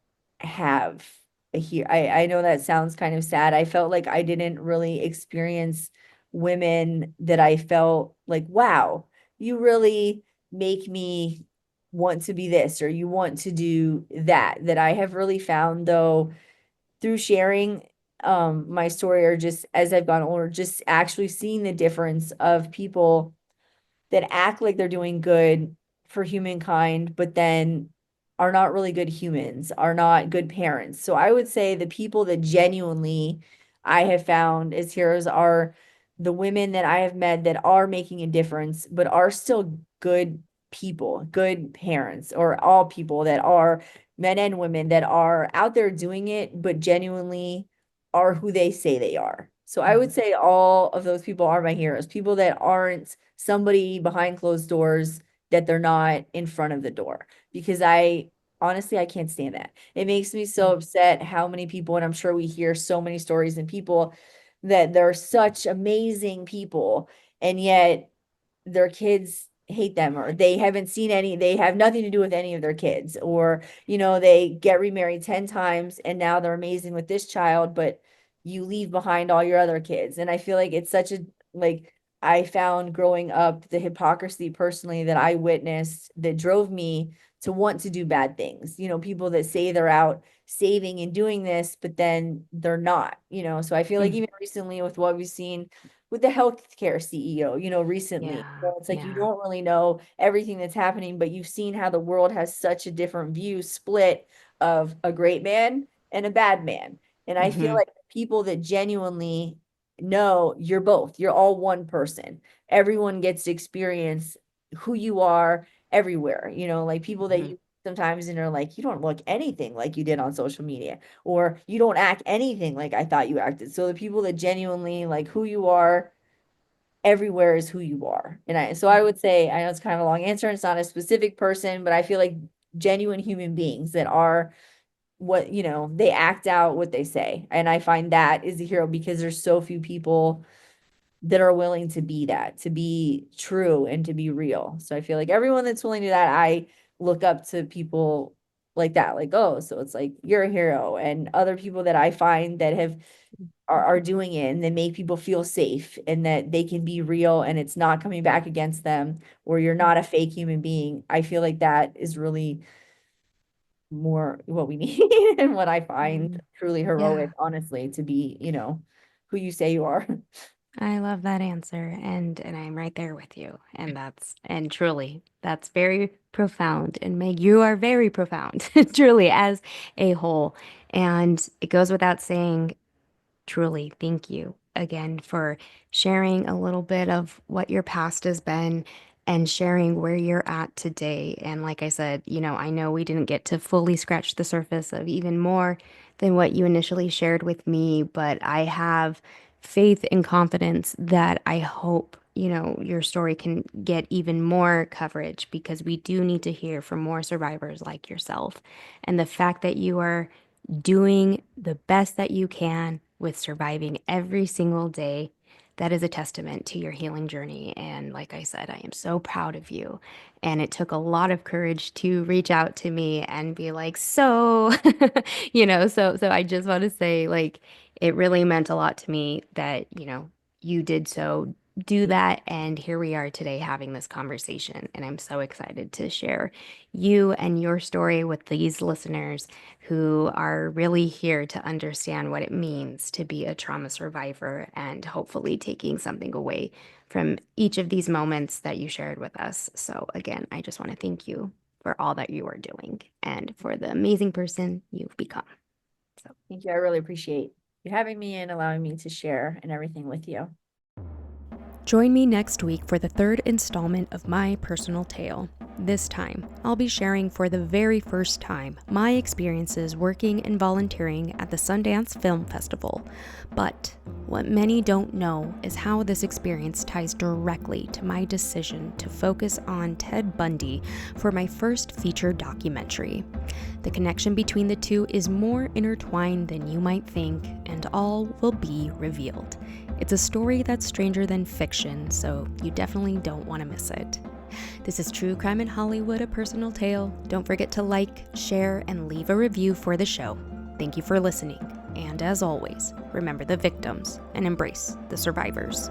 have a here. I know that sounds kind of sad. I felt like I didn't really experience women that I felt like, wow, you really make me want to be this or you want to do that. That I have really found though through sharing my story or just as I've gone older, just actually seeing the difference of people that act like they're doing good for humankind, but then are not really good humans, are not good parents. So I would say the people that genuinely I have found as heroes are the women that I have met that are making a difference, but are still good people, good parents, or all people that are men and women that are out there doing it, but genuinely are who they say they are. So I would Mhm. say all of those people are my heroes, people that aren't somebody behind closed doors, that they're not in front of the door. Because I honestly, I can't stand that. It makes me so upset how many people, and I'm sure we hear so many stories and people that they're such amazing people, and yet their kids hate them, or they haven't seen any, they have nothing to do with any of their kids, or they get remarried 10 times and now they're amazing with this child, but you leave behind all your other kids. And I feel like it's such a, like, I found growing up the hypocrisy personally that I witnessed that drove me to want to do bad things. People that say they're out saving and doing this, but then they're not. So I feel like even recently with what we've seen with the healthcare CEO, recently. Yeah, So it's like you yeah. don't really know everything that's happening, but you've seen how the world has such a different view split of a great man and a bad man. And I feel Hmm. like people that genuinely know you're both, you're all one person. Everyone gets to experience who you are everywhere, like people that Hmm. you sometimes and are like, you don't look anything like you did on social media, or you don't act anything like I thought you acted. So the people that genuinely like who you are everywhere is who you are. And I would say, I know it's kind of a long answer, and it's not a specific person, but I feel like genuine human beings that are what, they act out what they say. And I find that is a hero because there's so few people that are willing to be that, to be true and to be real. So I feel like everyone that's willing to do that, I look up to people like that, like, oh, so it's like you're a hero, and other people that I find that are doing it and they make people feel safe and that they can be real and it's not coming back against them, or you're not a fake human being. I feel like that is really more what we need and what I find truly heroic, Yeah, honestly, to be, who you say you are. I love that answer, and I'm right there with you. And truly, that's very profound. And Meg, you are very profound, truly, as a whole. And it goes without saying, truly, thank you again for sharing a little bit of what your past has been and sharing where you're at today. And like I said, I know we didn't get to fully scratch the surface of even more than what you initially shared with me, but I have faith and confidence that I hope, your story can get even more coverage because we do need to hear from more survivors like yourself. And the fact that you are doing the best that you can with surviving every single day. That is a testament to your healing journey. And like I said, I am so proud of you. And it took a lot of courage to reach out to me and be like, so, so I just want to say, like, it really meant a lot to me that, you did so do that. And here we are today having this conversation. And I'm so excited to share you and your story with these listeners who are really here to understand what it means to be a trauma survivor and hopefully taking something away from each of these moments that you shared with us. So, again, I just want to thank you for all that you are doing and for the amazing person you've become. So, Thank you. I really appreciate you having me and allowing me to share and everything with you. join me next week for the third installment of my personal tale. This time, I'll be sharing for the very first time my experiences working and volunteering at the Sundance Film Festival. But what many don't know is how this experience ties directly to my decision to focus on Ted Bundy for my first feature documentary. The connection between the two is more intertwined than you might think, and all will be revealed. It's a story that's stranger than fiction, so you definitely don't want to miss it. This is True Crime in Hollywood, a personal tale. Don't forget to like, share, and leave a review for the show. Thank you for listening. And as always, remember the victims and embrace the survivors.